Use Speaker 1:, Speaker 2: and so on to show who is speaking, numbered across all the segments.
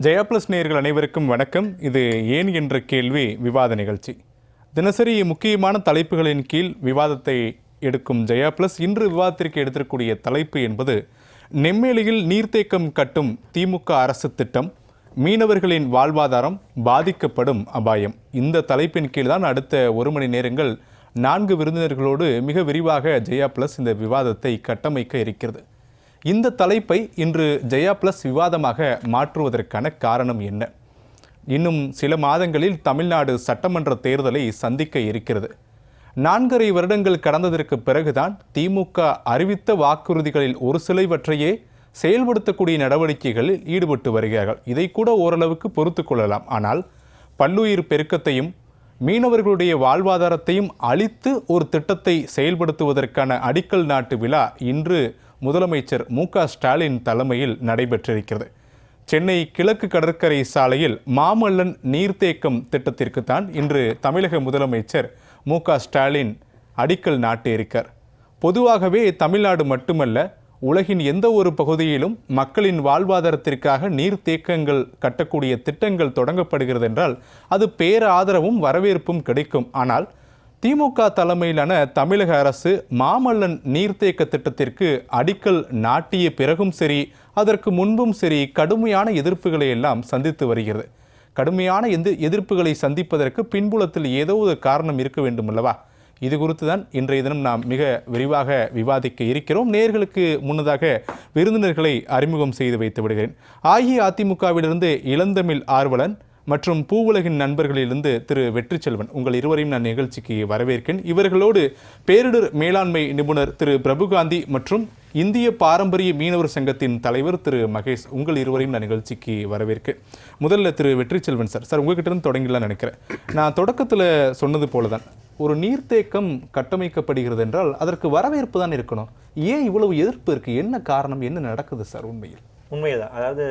Speaker 1: Jaya plus நேயர்கள் அனைவருக்கும் வணக்கம். இது ஏன் என்ற கேள்வி விவாத நிகழ்ச்சி. தினசரி முக்கியமான தலைப்புகளின் கீழ் விவாதத்தை எடுக்கும் ஜெயா பிளஸ் இன்று விவாதத்திற்கு எடுத்திருக்கக்கூடிய தலைப்பு என்பது நெம்மேலியில் நீர்த்தேக்கம் கட்டும் திமுக அரசு திட்டம், மீனவர்களின் வாழ்வாதாரம் பாதிக்கப்படும் அபாயம். இந்த தலைப்பின் கீழ் தான் அடுத்த 1 மணி நேரங்கள் 4 விருந்தினர்களோடு மிக விரிவாக ஜெயா பிளஸ் இந்த விவாதத்தை கட்டமைக்க இருக்கிறது. இந்த தலைப்பை இன்று ஜெயா பிளஸ் விவாதமாக மாற்றுவதற்கான காரணம் என்ன? இன்னும் சில மாதங்களில் தமிழ்நாடு சட்டமன்ற தேர்தலை சந்திக்க இருக்கிறது. 4.5 வருடங்கள் கடந்ததற்கு பிறகுதான் திமுக அறிவித்த வாக்குறுதிகளில் ஒரு சிலவற்றையே செயல்படுத்தக்கூடிய நடவடிக்கைகளில் ஈடுபட்டு வருகிறார்கள். இதை கூட ஓரளவுக்கு பொறுத்து கொள்ளலாம். ஆனால் பல்லுயிர் பெருக்கத்தையும் மீனவர்களுடைய வாழ்வாதாரத்தையும் அளித்து ஒரு திட்டத்தை செயல்படுத்துவதற்கான அடிக்கல் நாட்டு விழா இன்று முதலமைச்சர் மு.க. ஸ்டாலின் தலைமையில் நடைபெற்றிருக்கிறது. சென்னை கிழக்கு கடற்கரை சாலையில் மாமல்லன் நீர்த்தேக்கம் திட்டத்திற்குத்தான் இன்று தமிழக முதலமைச்சர் மு.க. ஸ்டாலின் அடிக்கல் நாட்டியிருக்கார். பொதுவாகவே தமிழ்நாடு மட்டுமல்ல, உலகின் எந்த ஒரு பகுதியிலும் மக்களின் வாழ்வாதாரத்திற்காக நீர்த்தேக்கங்கள் கட்டக்கூடிய திட்டங்கள் தொடங்கப்படுகிறது என்றால் அது பேர ஆதரவும் வரவேற்பும் கிடைக்கும். ஆனால் திமுக தலைமையிலான தமிழக அரசு மாமல்லன் நீர்த்தேக்க திட்டத்திற்கு அடிக்கல் நாட்டிய பிறகும் சரி, அதற்கு முன்பும் சரி, கடுமையான எதிர்ப்புகளை எல்லாம் சந்தித்து வருகிறது. கடுமையான எதிர்ப்புகளை சந்திப்பதற்கு பின்புலத்தில் ஏதோ ஒரு காரணம் இருக்க வேண்டும் அல்லவா? இது குறித்து தான் இன்றைய தினம் நாம் மிக விரிவாக விவாதிக்க இருக்கிறோம். நேயர்களுக்கு முன்னதாக விருந்தினர்களை அறிமுகம் செய்து வைத்து விடுகிறேன். அஇஅதிமுகவிலிருந்து இளந்தமிழ் ஆர்வலன் மற்றும் பூவுலகின் நண்பர்களிலிருந்து திரு வெற்றிச்செல்வன், உங்கள் இருவரையும் நான் நிகழ்ச்சிக்கு வரவேற்கிறேன். இவர்களோடு பேரிடர் மேலாண்மை நிபுணர் திரு பிரபுகாந்தி மற்றும் இந்திய பாரம்பரிய மீனவர் சங்கத்தின் தலைவர் திரு மகேஷ், உங்கள் இருவரையும் நான் நிகழ்ச்சிக்கு வரவேற்க. முதல்ல திரு வெற்றிச்செல்வன் சார், உங்ககிட்ட இருந்து தொடங்கலாம் நினைக்கிறேன். நான் தொடக்கத்தில் சொன்னது போல தான், ஒரு நீர்த்தேக்கம் கட்டமைக்கப்படுகிறது என்றால் அதற்கு வரவேற்பு தான் இருக்கணும். ஏன் இவ்வளவு எதிர்ப்பு இருக்கு? என்ன காரணம்? என்ன நடக்குது சார்?
Speaker 2: உண்மைதான். அதாவது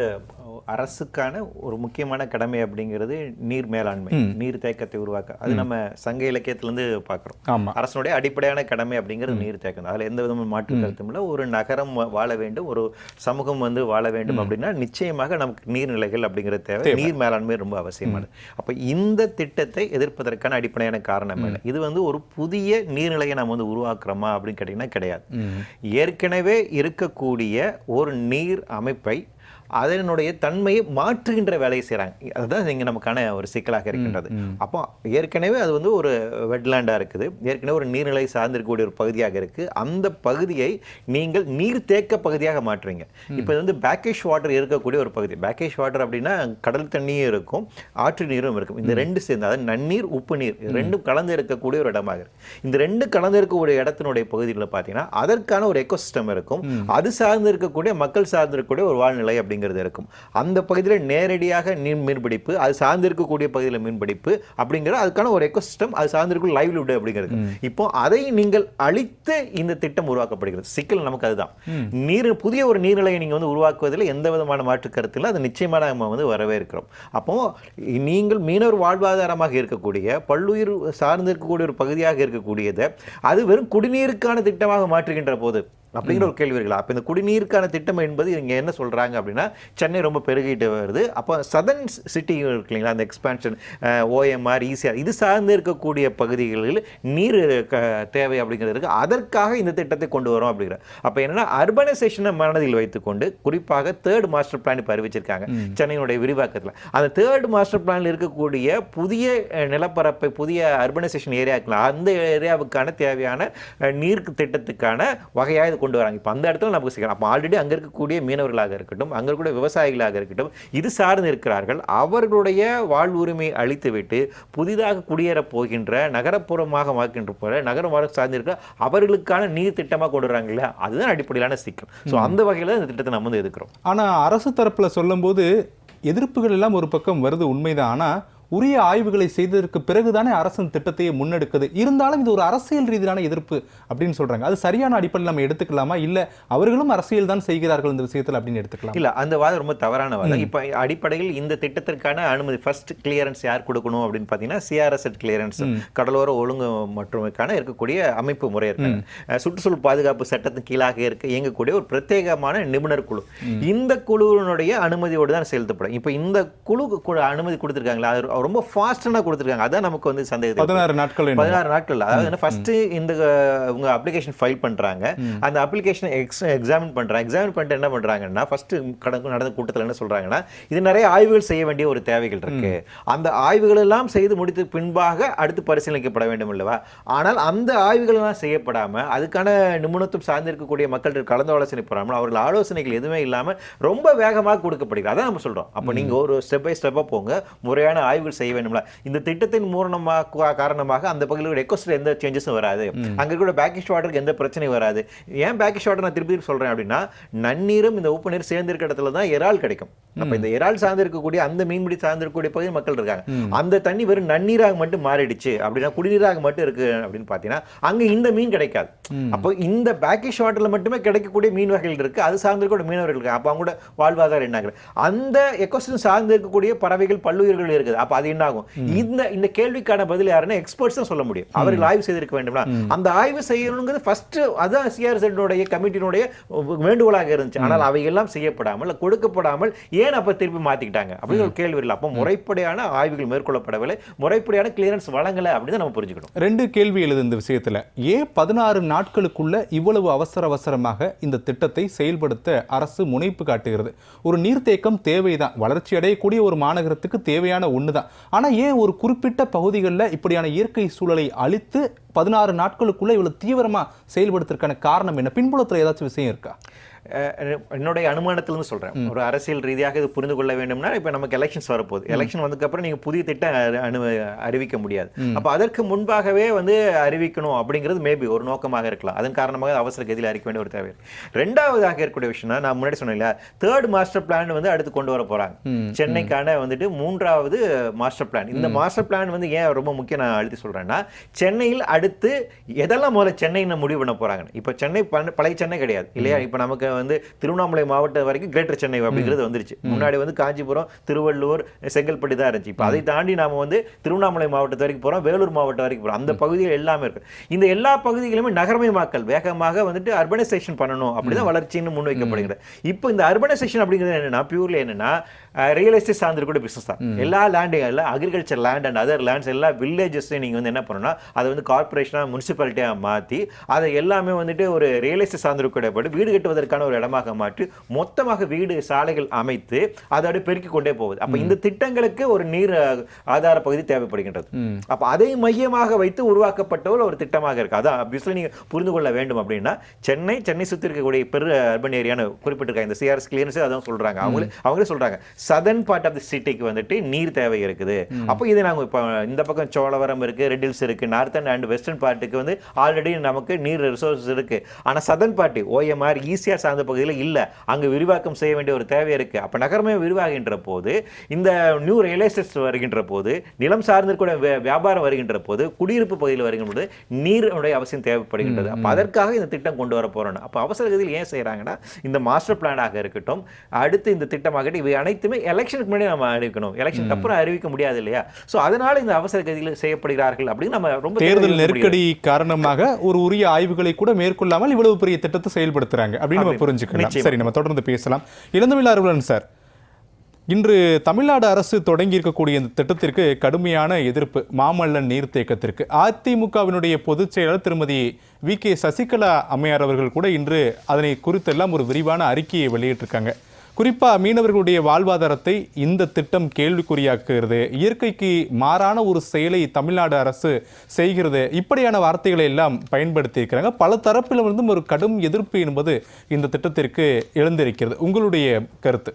Speaker 2: அரசுக்கான ஒரு முக்கியமான கடமை அப்படிங்கிறது நீர் மேலாண்மை, நீர் தேக்கத்தை உருவாக்க. அது நம்ம சங்க இலக்கியத்திலிருந்து பார்க்குறோம். அரசனுடைய அடிப்படையான கடமை அப்படிங்கிறது நீர் தேக்கம். அதில் எந்த விதமான மாற்று கருத்தும் இல்லை. ஒரு நகரம் வாழ வேண்டும், ஒரு சமூகம் வாழ வேண்டும் அப்படின்னா நிச்சயமாக நமக்கு நீர்நிலைகள் அப்படிங்கிற தேவை, நீர் மேலாண்மை ரொம்ப அவசியமானது. அப்போ இந்த திட்டத்தை எதிர்ப்பதற்கான அடிப்படையான காரணம் என்ன? இது ஒரு புதிய நீர்நிலையை நம்ம உருவாக்குறோமா அப்படின்னு கேட்டிங்கன்னா கிடையாது. ஏற்கனவே இருக்கக்கூடிய ஒரு நீர் அமைப்பை அதனுடைய தன்மையை மாற்றுகின்ற வேலையை செய்கிறாங்க. அதுதான் இங்கே நமக்கான ஒரு சிக்கலாக இருக்கின்றது. அப்போ ஏற்கனவே அது ஒரு வெட்லேண்டாக இருக்குது, ஏற்கனவே ஒரு நீர்நிலை சார்ந்திருக்கக்கூடிய ஒரு பகுதியாக இருக்குது. அந்த பகுதியை நீங்கள் நீர் தேக்க பகுதியாக மாற்றுறீங்க. இப்போ இது பேக்கேஷ் வாட்டர் இருக்கக்கூடிய ஒரு பகுதி. பேக்கேஷ் வாட்டர் அப்படின்னா கடல் தண்ணியும் இருக்கும், ஆற்று நீரும் இருக்கும். இந்த ரெண்டு சேர்ந்து, அதாவது நன்னீர் உப்பு நீர் ரெண்டும் கலந்து இருக்கக்கூடிய ஒரு இடமாக இருக்குது. இந்த ரெண்டு கலந்து இருக்கக்கூடிய இடத்தினுடைய பகுதியில் பார்த்தீங்கன்னா அதற்கான ஒரு எக்கோசிஸ்டம் இருக்கும். அது சார்ந்து இருக்கக்கூடிய மக்கள் சார்ந்து இருக்கக்கூடிய ஒரு வாழ்நிலை அப்படிங்கிறது இருக்கும். அந்த பகுதியில் நேரடியாக மீன்பிடிப்பு, அது சார்ந்து இருக்கக்கூடிய பகுதியில் மீன்பிடிப்பு அப்படிங்கிற அதுக்கான ஒரு எக்கோசிஸ்டம், அது சார்ந்து இருக்கும் லைவ்லிஹுட் அப்படிங்கிறது. இப்போ அதை நீங்கள் அழித்து இந்த திட்டம் உருவாக்கப்படுகிறது. சிக்கல் நமக்கு அதுதான். புதிய ஒரு நீர்நிலையை நீங்க உருவாக்குவதில் எந்த விதமான மாற்று கருத்து இல்லை. அது நிச்சயமாக நம்ம வரவேற்கிறோம். அப்போ நீங்கள் மீனவர் வாழ்வாதாரமாக இருக்கக்கூடிய பல்லுயிர் சார்ந்து இருக்கக்கூடிய ஒரு பகுதியாக இருக்கக்கூடியதை அது வெறும் குடிநீருக்கான திட்டமாக மாற்றுகின்ற போது அப்படிங்கிற ஒரு கேள்வி இருக்கலாம். அப்போ இந்த குடிநீருக்கான திட்டம் என்பது இங்கே என்ன சொல்கிறாங்க அப்படின்னா, சென்னை ரொம்ப பெருகிட்டு வருது. அப்போ சதர்ன் சிட்டி இருக்கு இல்லைங்களா, அந்த எக்ஸ்பான்ஷன், ஓஎம்ஆர், ஈசிஆர், இது சார்ந்து இருக்கக்கூடிய பகுதிகளில் நீர் தேவை அப்படிங்கிறது இருக்குது. அதற்காக இந்த திட்டத்தை கொண்டு வரோம் அப்படிங்கிற. அப்போ என்னென்னா அர்பனைசேஷனை மனதில் வைத்துக்கொண்டு, குறிப்பாக 3rd மாஸ்டர் பிளான் இப்போ அறிவிச்சிருக்காங்க சென்னையினுடைய விரிவாக்கத்தில். அந்த 3rd மாஸ்டர் பிளானில் இருக்கக்கூடிய புதிய நிலப்பரப்பை, புதிய அர்பனைசேஷன் ஏரியாக்கள், அந்த ஏரியாவுக்கான தேவையான நீர் திட்டத்துக்கான வகையாக கொண்டு வராங்க. இப்போ அந்த இடத்துல நமக்கு சிக்கலாம். அப்போ ஆல்ரெடி அங்கே இருக்கக்கூடிய மீனவர்களாக இருக்கட்டும், அங்கே இருக்கக்கூடிய விவசாயிகளாக இருக்கட்டும், இது சார்ந்து இருக்கிறார்கள். அவர்களுடைய வாழ்வுரிமையை அழித்துவிட்டு புதிதாக குடியேறப் போகின்ற நகரப்புறமாக மாற்கின்ற போல நகரமாக சார்ந்திருக்க அவர்களுக்கான நீர் திட்டமாக கொண்டு வராங்க இல்லையா? அதுதான் அடிப்படையிலான சிக்கல். ஸோ அந்த வகையில் இந்த திட்டத்தை நம்ம எதிர்க்கிறோம்.
Speaker 1: ஆனால் அரசு தரப்பில் சொல்லும் போது எதிர்ப்புகள் எல்லாம் ஒரு பக்கம் வருது, உண்மைதான். ஆனால் உரிய ஆய்வுகளை செய்ததற்கு பிறகுதானே அரசு திட்டத்தையே முன்னெடுக்குது. இருந்தாலும் இது ஒரு அரசியல் ரீதியான எதிர்ப்பு அப்படின்னு சொல்றாங்க. அது சரியான அடிப்படையில் நம்ம எடுத்துக்கலாமா, இல்ல அவர்களும் அரசியல் தான் செய்கிறார்கள் இந்த விஷயத்தில் அப்படின்னு எடுத்துக்கலாம்?
Speaker 2: இல்ல, அந்த வாதம் ரொம்ப தவறான வாதம். இப்ப அடிப்படையில் இந்த திட்டத்திற்கான அனுமதி ஃபர்ஸ்ட் கிளியரன்ஸ் யார் கொடுக்கணும் அப்படின்னு பாத்தீங்கன்னா சிஆர்எஸ்எட் கிளியரன்ஸ், கடலோர ஒழுங்கு மற்றும்க்கான இருக்கக்கூடிய அமைப்பு முறை இருக்கு. சுற்றுச்சூழல் பாதுகாப்பு சட்டத்தின் கீழாக இயங்கக்கூடிய ஒரு பிரத்யேகமான நிபுணர் குழு. இந்த குழுவினுடைய அனுமதியோடு தான் செயல்படும். இப்ப இந்த குழு அனுமதி கொடுத்திருக்காங்களா, அது ரொம்ப ஃபாஸ்டா கொடுத்திருக்காங்க. அதான் நமக்கு வந்து சந்தேகம்.
Speaker 1: 16 நாட்கள்.
Speaker 2: அதாவது ஃபர்ஸ்ட் இந்த உங்க அப்ளிகேஷன் ஃபைல் பண்றாங்க, அந்த அப்ளிகேஷனை எக்ஸாமின் பண்ணிட்டு என்ன பண்றாங்கன்னா ஃபர்ஸ்ட் நடந்த கூட்டத்தில் என்ன சொல்றாங்கன்னா, இது நிறைய ஆய்வுகள் செய்ய வேண்டிய ஒரு தேவைகள் இருக்கு. அந்த ஆய்வுகள் எல்லாம் செய்து முடித்த பின்பாக அடுத்து பரிசீலிக்கப்பட வேண்டும் இல்லவா? ஆனால் அந்த ஆய்வுகள் எல்லாம் செய்யப்படாம அதுக்கான நிபுணத்துவம் சார்ந்திருக்கக்கூடிய மக்கள் கலந்து ஆலோசனை போறாமல் அவர்கள் ஆலோசனைகள் எதுவுமே இல்லாம ரொம்ப வேகமாக கொடுக்கப்படுகிறது. அதான் நம்ம சொல்றோம். அப்ப நீங்க ஒரு ஸ்டெப் பை ஸ்டெப்பா போங்க, முறையான ஆய்வுகள் செய்ய வேண்டும்ல. இந்த திட்டத்தின் காரணமாக அந்த பகுதியில் எக்கோசிஸ்டம் எந்த சேஞ்சஸும் வராது, அங்க இருக்கிற பேக்கிஷ் வாட்டருக்கு எந்த பிரச்சனையும் வராது. ஏன் பேக்கிஷ் வாட்டர் நான் திருப்பி சொல்றேன் அப்படின்னா, நன்னீரும் இந்த உப்பு நீர் சேர்ந்து இருக்க இடத்துல தான் இறால் கிடைக்கும். அப்ப இந்த இறால் சார்ந்து இருக்கக்கூடிய அந்த மீன்பிடி சார்ந்து இருக்கக்கூடிய பகுதி மக்கள் இருக்காங்க. அந்த தண்ணி வெறும் நன்னீராக மட்டும் மாறிடுச்சு அப்படின்னா, குடிநீராக மட்டும் இருக்கு அப்படின்னு பாத்தீங்கன்னா அங்க இந்த மீன் கிடைக்காது. அப்போ இந்த பேக்கிஷ் வாட்டர்ல மட்டுமே கிடைக்கக்கூடிய மீன் வகைகள் இருக்கு, அது சார்ந்து இருக்கக்கூடிய மீனவர்கள் இருக்கு. அப்ப அவங்களோட வாழ்வாதாரம் என்ன ஆகுது? அந்த எக்கோசிஸ்டம் சார்ந்து இருக்கக்கூடிய பறவைகள் பல்லுயிர்கள் இருக்குது. அப்ப அது என்ன ஆகும்? இந்த கேள்விக்கான பதில் யாருன்னா எக்ஸ்பர்ட்ஸ் தான் சொல்ல முடியும். அவர்கள் ஆய்வு செய்திருக்க வேண்டும்னா அந்த ஆய்வு செய்யணுங்கிறது ஃபர்ஸ்ட் அதான் சிஆர்எஸ்எட் கமிட்டியினுடைய வேண்டுகோளாக இருந்துச்சு. ஆனால் அவை எல்லாம் செய்யப்படாமல் கொடுக்கப்படாமல் ஏன் அப்ப திருப்பி மாத்திக்கிட்டாங்க அப்படின்னு ஒரு கேள்வி இல்லை. அப்போ முறைப்படியான ஆய்வுகள் மேற்கொள்ளப்படவில்லை, முறைப்படியான கிளியரன்ஸ் வழங்கல அப்படின்னு நம்ம புரிஞ்சுக்கணும்.
Speaker 1: 2 கேள்வி எழுது இந்த விஷயத்துல. ஏன் 16 நாட்களுக்குள்ள இவ்வளவு அவசரமாக இந்த திட்டத்தை செயல்படுத்த அரசு முனைப்பு காட்டுகிறது? ஒரு நீர்த்தேக்கம் தேவைதான், வளர்ச்சி அடையக்கூடிய ஒரு மாநகரத்துக்கு தேவையான ஒண்ணுதான். ஆனா ஏன் ஒரு குறிப்பிட்ட பகுதிகளில் இப்படியான இயற்கை சூழலை அழித்து 16 நாட்களுக்குள்ள இவ்வளவு தீவிரமா செயல்படுத்துறதுக்கான காரணம் என்ன? பின்புலத்துல ஏதாச்சும் விஷயம் இருக்கா?
Speaker 2: என்னுடைய அனுமானத்திலிருந்து சொல்றேன். ஒரு அரசியல் ரீதியாக இது புரிந்து கொள்ள வேண்டும்னா, இப்ப நமக்கு எலெக்ஷன்ஸ் வரப்போகுது. எலெக்ஷன் வந்ததுக்கு அப்புறம் நீங்க புதிய திட்டம் அறிவிக்க முடியாது. அப்ப அதற்கு முன்பாகவே வந்து அறிவிக்கணும் அப்படிங்கிறது மேபி ஒரு நோக்கமாக இருக்கலாம். அதன் காரணமாக அவசர கதியில் அறிவிக்க வேண்டிய ஒரு தேவை. ரெண்டாவதாக இருக்கக்கூடிய விஷயம் நான் முன்னாடி சொன்னேன் இல்லையா, 3rd மாஸ்டர் பிளான் வந்து அடுத்து கொண்டு வர போறாங்க. சென்னைக்கான வந்துட்டு 3வது மாஸ்டர் பிளான். இந்த மாஸ்டர் பிளான் வந்து ஏன் ரொம்ப முக்கியம் நான் அழுத்தி சொல்றேன்னா, சென்னையில் அடுத்து எதெல்லாம் முதல்ல சென்னை முடிவு பண்ண போறாங்க. இப்ப சென்னை பழைய சென்னை கிடையாது இல்லையா? இப்ப நமக்கு வந்து திருவண்ணாமலை மாவட்டம் வரைக்கும் கிரேட்டர் சென்னை அப்படிங்கிறது வந்துருச்சு. முன்னாடி வந்து காஞ்சிபுரம், திருவள்ளூர், செங்கல்பட்டு தான் இருந்துச்சு. இப்போ அதை தாண்டி நாம வந்து திருவண்ணாமலை மாவட்டத்து வரைக்கும் போறோம், வேலூர் மாவட்டம் வரைக்கும் போறோம். அந்த பகுதியில் எல்லாமே இருக்கு. இந்த எல்லா பகுதிகளுமே நகரமயமாக்கல் வேகமாக வந்துட்டு அர்பனைசேஷன் பண்ணணும் அப்படிதான் வளர்ச்சின்னு முன்வைக்கப்படுகிறது. இப்போ இந்த அர்பனைசேஷன் அப்படிங்கிறது என்னன்னா, பியூர்லி என்னன்னா ரியல் எஸ்டேட் சார்ந்திருக்கூடிய பிசினஸ் தான். எல்லா லேண்டையும் எல்லாம் agriculture land and other lands எல்லா வில்லேஜஸ் நீங்க வந்து என்ன பண்ணணும்னா அதை வந்து கார்பரேஷனா முனிசிபாலிட்டியா மாற்றி அதை எல்லாமே வந்துட்டு ஒரு ரியல் எஸ்டேட் சார்ந்திருக்கூடிய வீடு கட்டுவதற்கான ஒரு இடமாக மாற்றி மொத்தமாக வீடு சாலைகள் அமைத்து அதோடு பெருக்கிக் கொண்டே போகுது. அப்ப இந்த திட்டங்களுக்கு ஒரு நீர் ஆதார பகுதி தேவைப்படுகின்றது. அப்ப அதை மையமாக வைத்து உருவாக்கப்பட்ட ஒரு திட்டமாக இருக்கு. அதான் நீங்க புரிந்து கொள்ள வேண்டும் அப்படின்னா, சென்னை சுத்தி இருக்கக்கூடிய பெரு அர்பன் ஏரியான்னு குறிப்பிட்டிருக்காங்க. இந்த சிஆர்எஸ் கிளியரன்ஸ் அதான் சொல்றாங்க. அவங்களே சொல்றாங்க சதர்ன் பார்ட் ஆஃப் தி சிட்டிக்கு வந்துட்டு நீர் தேவை இருக்குது. அப்போ இது நாங்க இப்போ இந்த பக்கம் சோழவரம் இருக்கு, ரெட் ஹில்ஸ் இருக்கு, நார்த்தன் அண்ட் வெஸ்டர்ன் பார்ட்டுக்கு வந்து ஆல்ரெடி நமக்கு நீர் ரிசோர்ஸஸ் இருக்கு. ஆனா சதர்ன் பார்ட்டி ஓஎம்ஆர் ஈசிஆர் சார்ந்த பகுதியில் இல்ல, அங்க விரிவாக்கம் செய்ய வேண்டிய ஒரு தேவை இருக்கு. அப்ப நகரமே விரிவாகின்ற போது, இந்த நியூ ரியல் எஸ்டேட்ஸ் வருகின்ற போது, நிலம் சார்ந்திருக்கிற வியாபாரம் வருகின்ற போது, குடியிருப்பு பகுதியில் வருகின்ற போது நீருடைய அவசியம் தேவைப்படுகின்றது. அப்ப அதற்காக இந்த திட்டம் கொண்டு வர போறோம். அப்ப அவசர கதியில் ஏன் செய்யறாங்கன்னா, இந்த மாஸ்டர் பிளானாக இருக்கட்டும், அடுத்து இந்த திட்டமாக இவை அனைத்துமே எலெக்ஷனுக்கு முன்னாடி நம்ம அறிவிக்கணும். எலெக்ஷனுக்கு அப்புறம் அறிவிக்க முடியாது இல்லையா? சோ அதனால இந்த அவசர கதியில் செய்யப்படுகிறார்கள் அப்படின்னு நம்ம ரொம்ப
Speaker 1: தேர்தல் நெருக்கடி காரணமாக ஒரு உரிய ஆய்வுகளை கூட மேற்கொள்ளாமல் இவ்வளவு பெரிய திட்டத்தை செயல்படுத்துறாங்க அப்படின்னு நம்ம புரிஞ்சுக்கலாம். சரி, நம்ம தொடர்ந்து பேசலாம். இளந்தமிழ் அருளன் சார், இன்று தமிழ்நாடு அரசு தொடங்கி இருக்கக்கூடிய இந்த திட்டத்திற்கு கடுமையான எதிர்ப்பு, மாமல்லன் நீர்த்தேக்கத்திற்கு. அதிமுகவினுடைய பொதுச் செயலாளர் திருமதி வி.கே. சசிகலா அம்மையார் அவர்கள் கூட இன்று அதனை குறித்தெல்லாம் ஒரு விரிவான அறிக்கையை வெளியிட்டிருக்காங்க. குறிப்பாக மீனவர்களுடைய வாழ்வாதாரத்தை இந்த திட்டம் கேள்விக்குறியாக்குகிறது, இயற்கைக்கு மாறான ஒரு செயலை தமிழ்நாடு அரசு செய்கிறது, இப்படியான வார்த்தைகளை எல்லாம் பயன்படுத்தி இருக்கிறாங்க. பல தரப்பிலிருந்தும் ஒரு கடும் எதிர்ப்பு என்பது இந்த திட்டத்திற்கு எழுந்திருக்கிறது. உங்களுடைய கருத்து?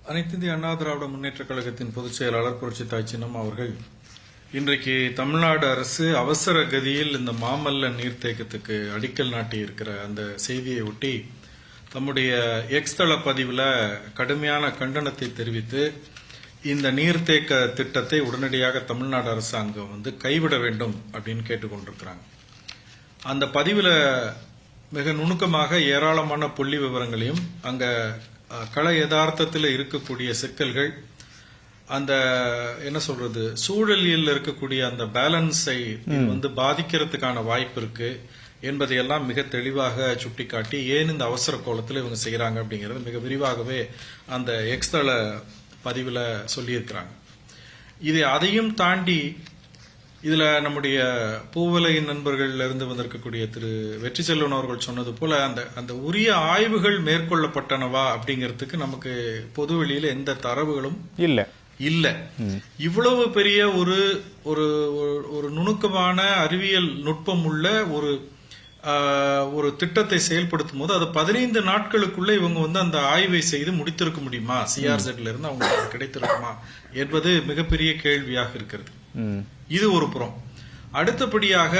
Speaker 3: அனைத்து இந்திய அண்ணா திராவிட முன்னேற்ற கழகத்தின் பொதுச் செயலாளர் புரட்சி தாய் சின்னம் அவர்கள் இன்றைக்கு தமிழ்நாடு அரசு அவசர கதியில் இந்த மாமல்லன் நீர்த்தேக்கத்துக்கு அடிக்கல் நாட்டி இருக்கிற அந்த செய்தியை ஒட்டி தம்முடைய எக்ஸ் தள பதிவில் கடுமையான கண்டனத்தை தெரிவித்து இந்த நீர்த்தேக்க திட்டத்தை உடனடியாக தமிழ்நாடு அரசாங்கம் கைவிட வேண்டும் அப்படின்னு கேட்டுக்கொண்டிருக்கிறாங்க. அந்த பதிவில் மிக நுணுக்கமாக ஏராளமான புள்ளி விவரங்களையும் அங்க கள யதார்த்தத்தில் இருக்கக்கூடிய சிக்கல்கள், அந்த என்ன சொல்றது, சூழலில் இருக்கக்கூடிய அந்த பேலன்ஸை பாதிக்கிறதுக்கான வாய்ப்பு இருக்கு என்பதையெல்லாம் மிக தெளிவாக சுட்டிக்காட்டி ஏன் இந்த அவசர கோலத்தில் இவங்க செய்யறாங்க அப்படிங்கறது மிக விரிவாகவே அந்த எக்ஸ் தள பதிவில் சொல்லியிருக்கிறாங்க. இது அதையும் தாண்டி இதுல நம்முடைய பூவலையின் நண்பர்கள்ல இருந்து வந்திருக்கக்கூடிய திரு வெற்றி செல்வன் அவர்கள் சொன்னது போல அந்த உரிய ஆய்வுகள் மேற்கொள்ளப்பட்டனவா அப்படிங்கிறதுக்கு நமக்கு பொது வெளியில எந்த தரவுகளும் இல்ல. இவ்வளவு பெரிய ஒரு நுணுக்கமான அறிவியல் நுட்பம் உள்ள ஒரு திட்டத்தை செயல்படுத்தும் போது அது 15 நாட்களுக்குள்ள இவங்க அந்த ஆய்வை செய்து முடித்திருக்க முடியுமா, சிஆர்செட்ல இருந்து அவங்களுக்கு கிடைத்திருக்குமா என்பது மிகப்பெரிய கேள்வியாக இருக்கிறது. இது ஒரு புறம். அடுத்தபடியாக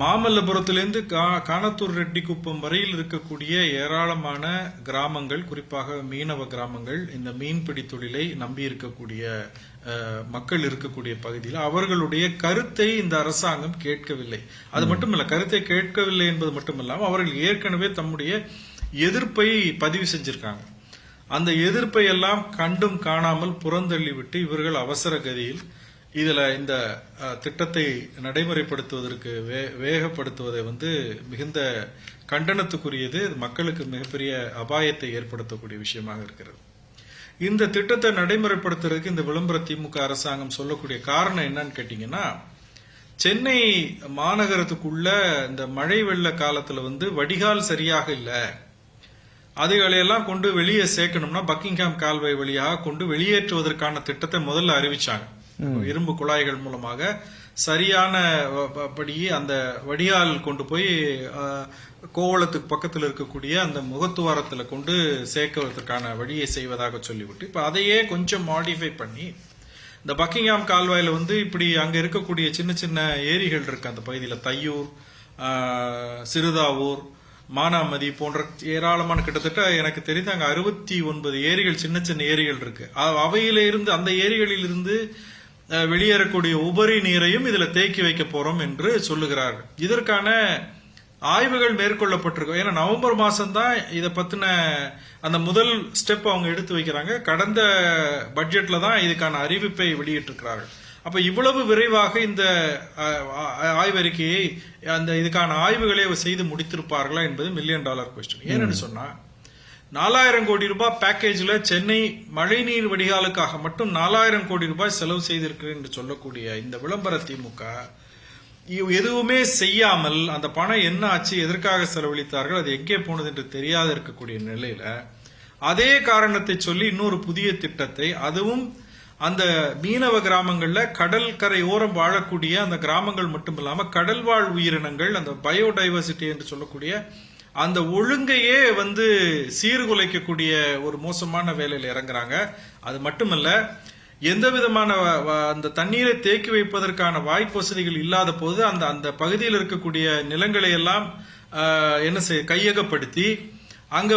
Speaker 3: மாமல்லபுரத்திலிருந்து கானத்தூர் ரெட்டிக்குப்பம் வரையில் இருக்கக்கூடிய ஏராளமான கிராமங்கள், குறிப்பாக மீனவ கிராமங்கள், இந்த மீன்பிடி தொழிலை நம்பி இருக்கக்கூடிய மக்கள் இருக்கக்கூடிய பகுதியில் அவர்களுடைய கருத்தை இந்த அரசாங்கம் கேட்கவில்லை. அது மட்டுமல்ல, கருத்தை கேட்கவில்லை என்பது மட்டுமல்லாமல் அவர்கள் ஏற்கனவே தம்முடைய எதிர்ப்பை பதிவு செஞ்சிருக்காங்க. அந்த எதிர்ப்பை எல்லாம் கண்டும் காணாமல் புறந்தள்ளிவிட்டு இவர்கள் அவசர கதியில் இதுல இந்த திட்டத்தை நடைமுறைப்படுத்துவதற்கு வேகப்படுத்துவதை மிகுந்த கண்டனத்துக்குரியது, மக்களுக்கு மிகப்பெரிய அபாயத்தை ஏற்படுத்தக்கூடிய விஷயமாக இருக்கிறது. இந்த திட்டத்தை நடைமுறைப்படுத்துறதுக்கு இந்த விளம்பர திமுக அரசாங்கம் சொல்லக்கூடிய காரணம் என்னன்னு கேட்டீங்கன்னா, சென்னை மாநகரத்துக்குள்ள இந்த மழை வெள்ள காலத்துல வடிகால் சரியாக இல்ல, அதுகளையெல்லாம் கொண்டு வெளியே சேர்க்கணும்னா பக்கிங்ஹாம் கால்வாய் வழியாக கொண்டு வெளியேற்றுவதற்கான திட்டத்தை முதல்ல அறிவிச்சாங்க. இரும்பு குழாய்கள் மூலமாக சரியான படி அந்த வடிகால் கொண்டு போய் கோவளத்துக்கு பக்கத்தில் இருக்கக்கூடிய அந்த முகத்துவாரத்துல கொண்டு சேர்க்கறதுக்கான வழியை செய்வதாக சொல்லிவிட்டு இப்ப அதையே கொஞ்சம் மாடிஃபை பண்ணி இந்த பக்கிங்ஹாம் கால்வாயில இப்படி அங்க இருக்கக்கூடிய சின்ன சின்ன ஏரிகள் இருக்கு அந்த பகுதியில், தையூர், சிறுதாவூர், மானாமதி போன்ற ஏராளமான, கிட்டத்தட்ட எனக்கு தெரிந்து அங்க 69 ஏரிகள், சின்ன சின்ன ஏரிகள் இருக்கு. அவையில இருந்து, அந்த ஏரிகளில் இருந்து வெளியேறக்கூடிய உபரி நீரையும் இதுல தேக்கி வைக்க போறோம் என்று சொல்லுகிறார்கள். இதற்கான ஆய்வுகள் மேற்கொள்ளப்பட்டிருக்கும். ஏன்னா நவம்பர் மாசம் தான் இதை பத்தின அந்த முதல் ஸ்டெப் அவங்க எடுத்து வைக்கிறாங்க. கடந்த பட்ஜெட்ல தான் இதுக்கான அறிவிப்பை வெளியிட்டிருக்கிறார்கள். அப்ப இவ்வளவு விரைவாக இந்த ஆய்வறிக்கையை, அந்த இதுக்கான ஆய்வுகளை செய்து முடித்திருப்பார்களா என்பது $1 மில்லியன் கொஸ்டின். ஏன்னு சொன்னா 4000 கோடி ரூபாய் பேக்கேஜ்ல சென்னை மழைநீர் வடிகாலுக்காக மட்டும் 4000 கோடி ரூபாய் செலவு செய்திருக்கிறேன் என்று சொல்லக்கூடிய இந்த விளம்பர திமுக எதுவுமே செய்யாமல் அந்த பணம் என்ன ஆச்சு, எதற்காக செலவழித்தார்கள், அது எங்கே போனது என்று தெரியாத இருக்கக்கூடிய நிலையில அதே காரணத்தை சொல்லி இன்னொரு புதிய திட்டத்தை, அதுவும் அந்த மீனவ கிராமங்கள்ல கடற்கரை ஓரம் வாழக்கூடிய அந்த கிராமங்கள் மட்டுமில்லாம கடல்வாழ் உயிரினங்கள், அந்த பயோடைவர்சிட்டி என்று சொல்லக்கூடிய அந்த ஒழுங்கையே சீர்குலைக்கக்கூடிய ஒரு மோசமான வேலையில் இறங்குறாங்க. அது மட்டுமல்ல, எந்த விதமான அந்த தண்ணீரை தேக்கி வைப்பதற்கான வாய்ப்பு வசதிகள் இல்லாத போது அந்த பகுதியில் இருக்கக்கூடிய நிலங்களை எல்லாம் கையகப்படுத்தி அங்க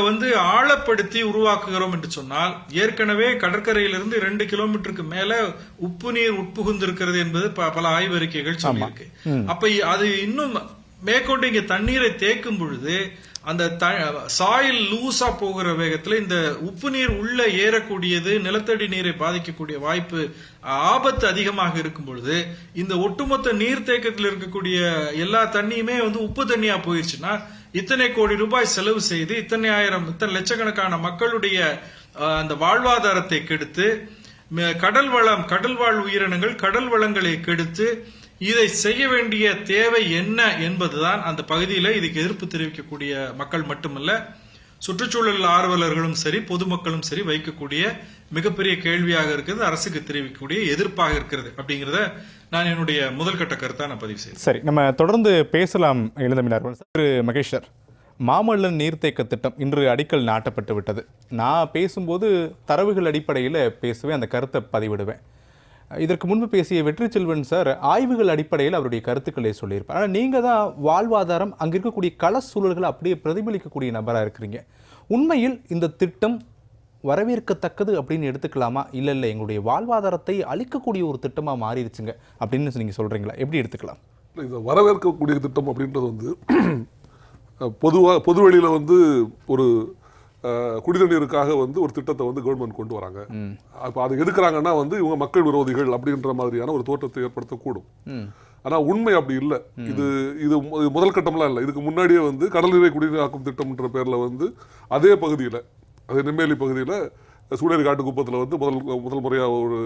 Speaker 3: ஆழப்படுத்தி உருவாக்குகிறோம் என்று சொன்னால், ஏற்கனவே கடற்கரையிலிருந்து 2 கிலோமீட்டருக்கு மேல உப்பு நீர் உட்புகுந்திருக்கிறது என்பது பல ஆய்வறிக்கைகள் சொல்லியிருக்கு. அப்ப அது இன்னும் மேற்கொண்டு இங்க தண்ணீரை தேக்கும் பொழுது அந்த சாயில் லூசா போகிற வேகத்துல இந்த உப்பு நீர் உள்ள ஏறக்கூடியது நிலத்தடி நீரை பாதிக்கக்கூடிய வாய்ப்பு, ஆபத்து அதிகமாக இருக்கும் பொழுது இந்த ஒட்டுமொத்த நீர்த்தேக்கத்தில் இருக்கக்கூடிய எல்லா தண்ணியுமே உப்பு தண்ணியா போயிருச்சுன்னா இத்தனை கோடி ரூபாய் செலவு செய்து இத்தனை லட்சக்கணக்கான மக்களுடைய அந்த வாழ்வாதாரத்தை கெடுத்து, கடல்வாழ் உயிரினங்கள் கடல் வளங்களை கெடுத்து, இதை செய்ய வேண்டிய தேவை என்ன என்பதுதான் அந்த பகுதியில் இதுக்கு எதிர்ப்பு தெரிவிக்கக்கூடிய மக்கள் மட்டுமல்ல, சுற்றுச்சூழல் ஆர்வலர்களும் சரி பொதுமக்களும் சரி வைக்கக்கூடிய மிகப்பெரிய கேள்வியாக இருக்கிறது, அரசுக்கு தெரிவிக்கக்கூடிய எதிர்ப்பாக இருக்கிறது. அப்படிங்கிறத நான் என்னுடைய முதல் கட்ட கருத்தா நான் பதிவு செய்கிறேன்.
Speaker 1: சரி, நம்ம தொடர்ந்து பேசலாம். எழுந்தமிழர்கள் திரு மகேஷ் சார், மாமல்லன் நீர்த்தேக்க திட்டம் இன்று அடிக்கல் நாட்டப்பட்டு விட்டது. நான் பேசும்போது தரவுகள் அடிப்படையில் பேசுவேன், அந்த கருத்தை பதிவிடுவேன். இதற்கு முன்பு பேசிய வெற்றி செல்வன் சார் ஆய்வுகள் அடிப்படையில் அவருடைய கருத்துக்களை சொல்லியிருப்பார். ஆனால் நீங்கள் தான் வாழ்வாதாரம், அங்கே இருக்கக்கூடிய கள சூழல்களை அப்படியே பிரதிபலிக்கக்கூடிய நபராக இருக்கிறீங்க. உண்மையில் இந்த திட்டம் வரவேற்கத்தக்கது அப்படின்னு எடுத்துக்கலாமா, இல்லை எங்களுடைய வாழ்வாதாரத்தை அளிக்கக்கூடிய ஒரு திட்டமாக மாறிடுச்சுங்க அப்படின்னு நீங்கள் சொல்கிறீங்களா? எப்படி எடுத்துக்கலாம்?
Speaker 4: இந்த வரவேற்கக்கூடிய திட்டம் அப்படின்றது வந்து பொது வெளியில் வந்து ஒரு குடிநீருக்காக வந்து ஒரு திட்டத்தை வந்து கவர்மெண்ட் கொண்டு வராங்க. அப்போ அதை எதுக்குறாங்கன்னா வந்து இவங்க மக்கள் விரோதிகள் அப்படின்ற மாதிரியான ஒரு தோற்றத்தை ஏற்படுத்தக்கூடும். ஆனால் உண்மை அப்படி இல்லை. இது முதல் கட்டம்லாம் இல்லை. இதுக்கு முன்னாடியே வந்து கடல் நீரை குடிநீராக்கும் திட்டம்ன்ற பேரில் வந்து அதே பகுதியில், அது நெம்மேலி பகுதியில் சூடேரி காட்டுக்குப்பத்தில் வந்து முதல் முறையாக ஒரு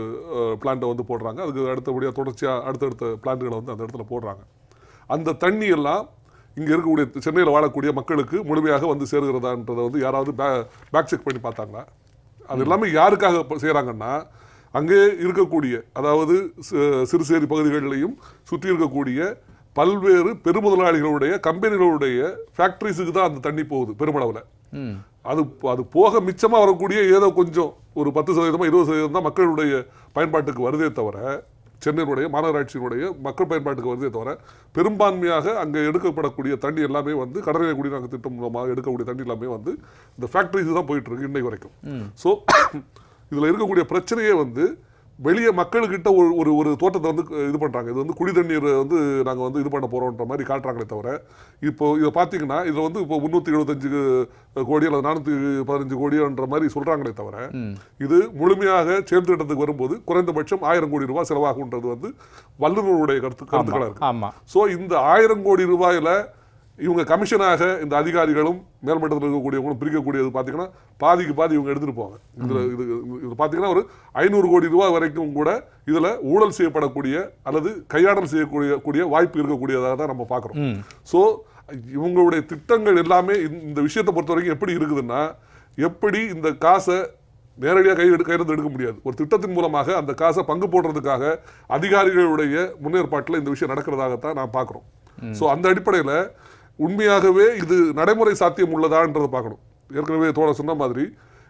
Speaker 4: பிளான்ட்டை வந்து போடுறாங்க. அதுக்கு அடுத்தபடியாக தொடர்ச்சியாக அடுத்தடுத்த பிளான்ட்டுகளை வந்து அந்த இடத்துல போடுறாங்க. அந்த தண்ணி எல்லாம் இங்கே இருக்கக்கூடிய சென்னையில் வாழக்கூடிய மக்களுக்கு முழுமையாக வந்து சேருகிறதான்றதை வந்து யாராவது பேக் செக் பண்ணி பார்த்தாங்களா? அது எல்லாமே யாருக்காக செய்கிறாங்கன்னா, அங்கே இருக்கக்கூடிய, அதாவது சிறுசேரி பகுதிகளிலையும் சுற்றி இருக்கக்கூடிய பல்வேறு பெருமுதலாளிகளுடைய கம்பெனிகளுடைய ஃபேக்ட்ரிஸுக்கு தான் அந்த தண்ணி போகுது பெருமளவில். அது போக மிச்சமாக வரக்கூடிய ஏதோ கொஞ்சம் ஒரு 10% 20% தான் மக்களுடைய பயன்பாட்டுக்கு வருதே தவிர, சென்னையினுடைய மாநகராட்சியினுடைய மக்கள் பயன்பாட்டுக்கு வருதே தவிர, பெரும்பான்மையாக அங்கே எடுக்கப்படக்கூடிய தண்ணி எல்லாமே வந்து கடற்கரை குடிநீர் திட்டம் மூலமாக எடுக்கக்கூடிய தண்ணி எல்லாமே வந்து இந்த ஃபேக்ட்ரிஸ் தான் போயிட்டு இருக்கு இன்னைக்கு வரைக்கும். ஸோ இதில் இருக்கக்கூடிய பிரச்சனையே வந்து வெளியே மக்கள்கிட்ட ஒரு ஒரு தோட்டத்தை வந்து இது பண்ணுறாங்க. இது வந்து குடி தண்ணீர் வந்து நாங்கள் வந்து இது பண்ண போகிறோன்ற மாதிரி காட்டுறாங்களே தவிர, இப்போ இதை பார்த்தீங்கன்னா இதில் வந்து இப்போ 375 கோடி அல்லது 415 கோடின்ற மாதிரி சொல்கிறாங்களே தவிர, இது முழுமையாக செயல் திட்டத்துக்கு வரும்போது குறைந்தபட்சம் 1000 கோடி ரூபாய் செலவாகுன்றது வந்து வல்லுநருடைய கருத்துக்களாக இருக்கு. ஸோ இந்த 1000 கோடி ரூபாயில் இவங்க கமிஷனாக இந்த அதிகாரிகளும் மேல்மட்டத்தில் இருக்கக்கூடியவங்களும் பிரிக்கக்கூடியது பார்த்தீங்கன்னா பாதிக்கு பாதி இவங்க எடுத்துகிட்டு போவாங்க. இது பார்த்தீங்கன்னா ஒரு 500 கோடி ரூபாய் வரைக்கும் கூட இதில் ஊழல் செய்யப்படக்கூடிய அல்லது கையாடல் செய்யக்கூடிய வாய்ப்பு இருக்கக்கூடியதாக தான் நம்ம பார்க்குறோம். ஸோ இவங்களுடைய திட்டங்கள் எல்லாமே இந்த விஷயத்தை பொறுத்த வரைக்கும் எப்படி இருக்குதுன்னா, எப்படி இந்த காசை நேரடியாக கையிலிருந்து எடுக்க முடியாது. ஒரு திட்டத்தின் மூலமாக அந்த காசை பங்கு போடுறதுக்காக அதிகாரிகளுடைய முன்னேற்பாட்டில் இந்த விஷயம் நடக்கிறதாகத்தான் நான் பார்க்குறோம். ஸோ அந்த அடிப்படையில் உண்மையாகவே இது நடைமுறை சாத்தியம் உள்ளதான்றதை பார்க்கணும். ஏற்கனவே தோழ சொன்ன மாதிரி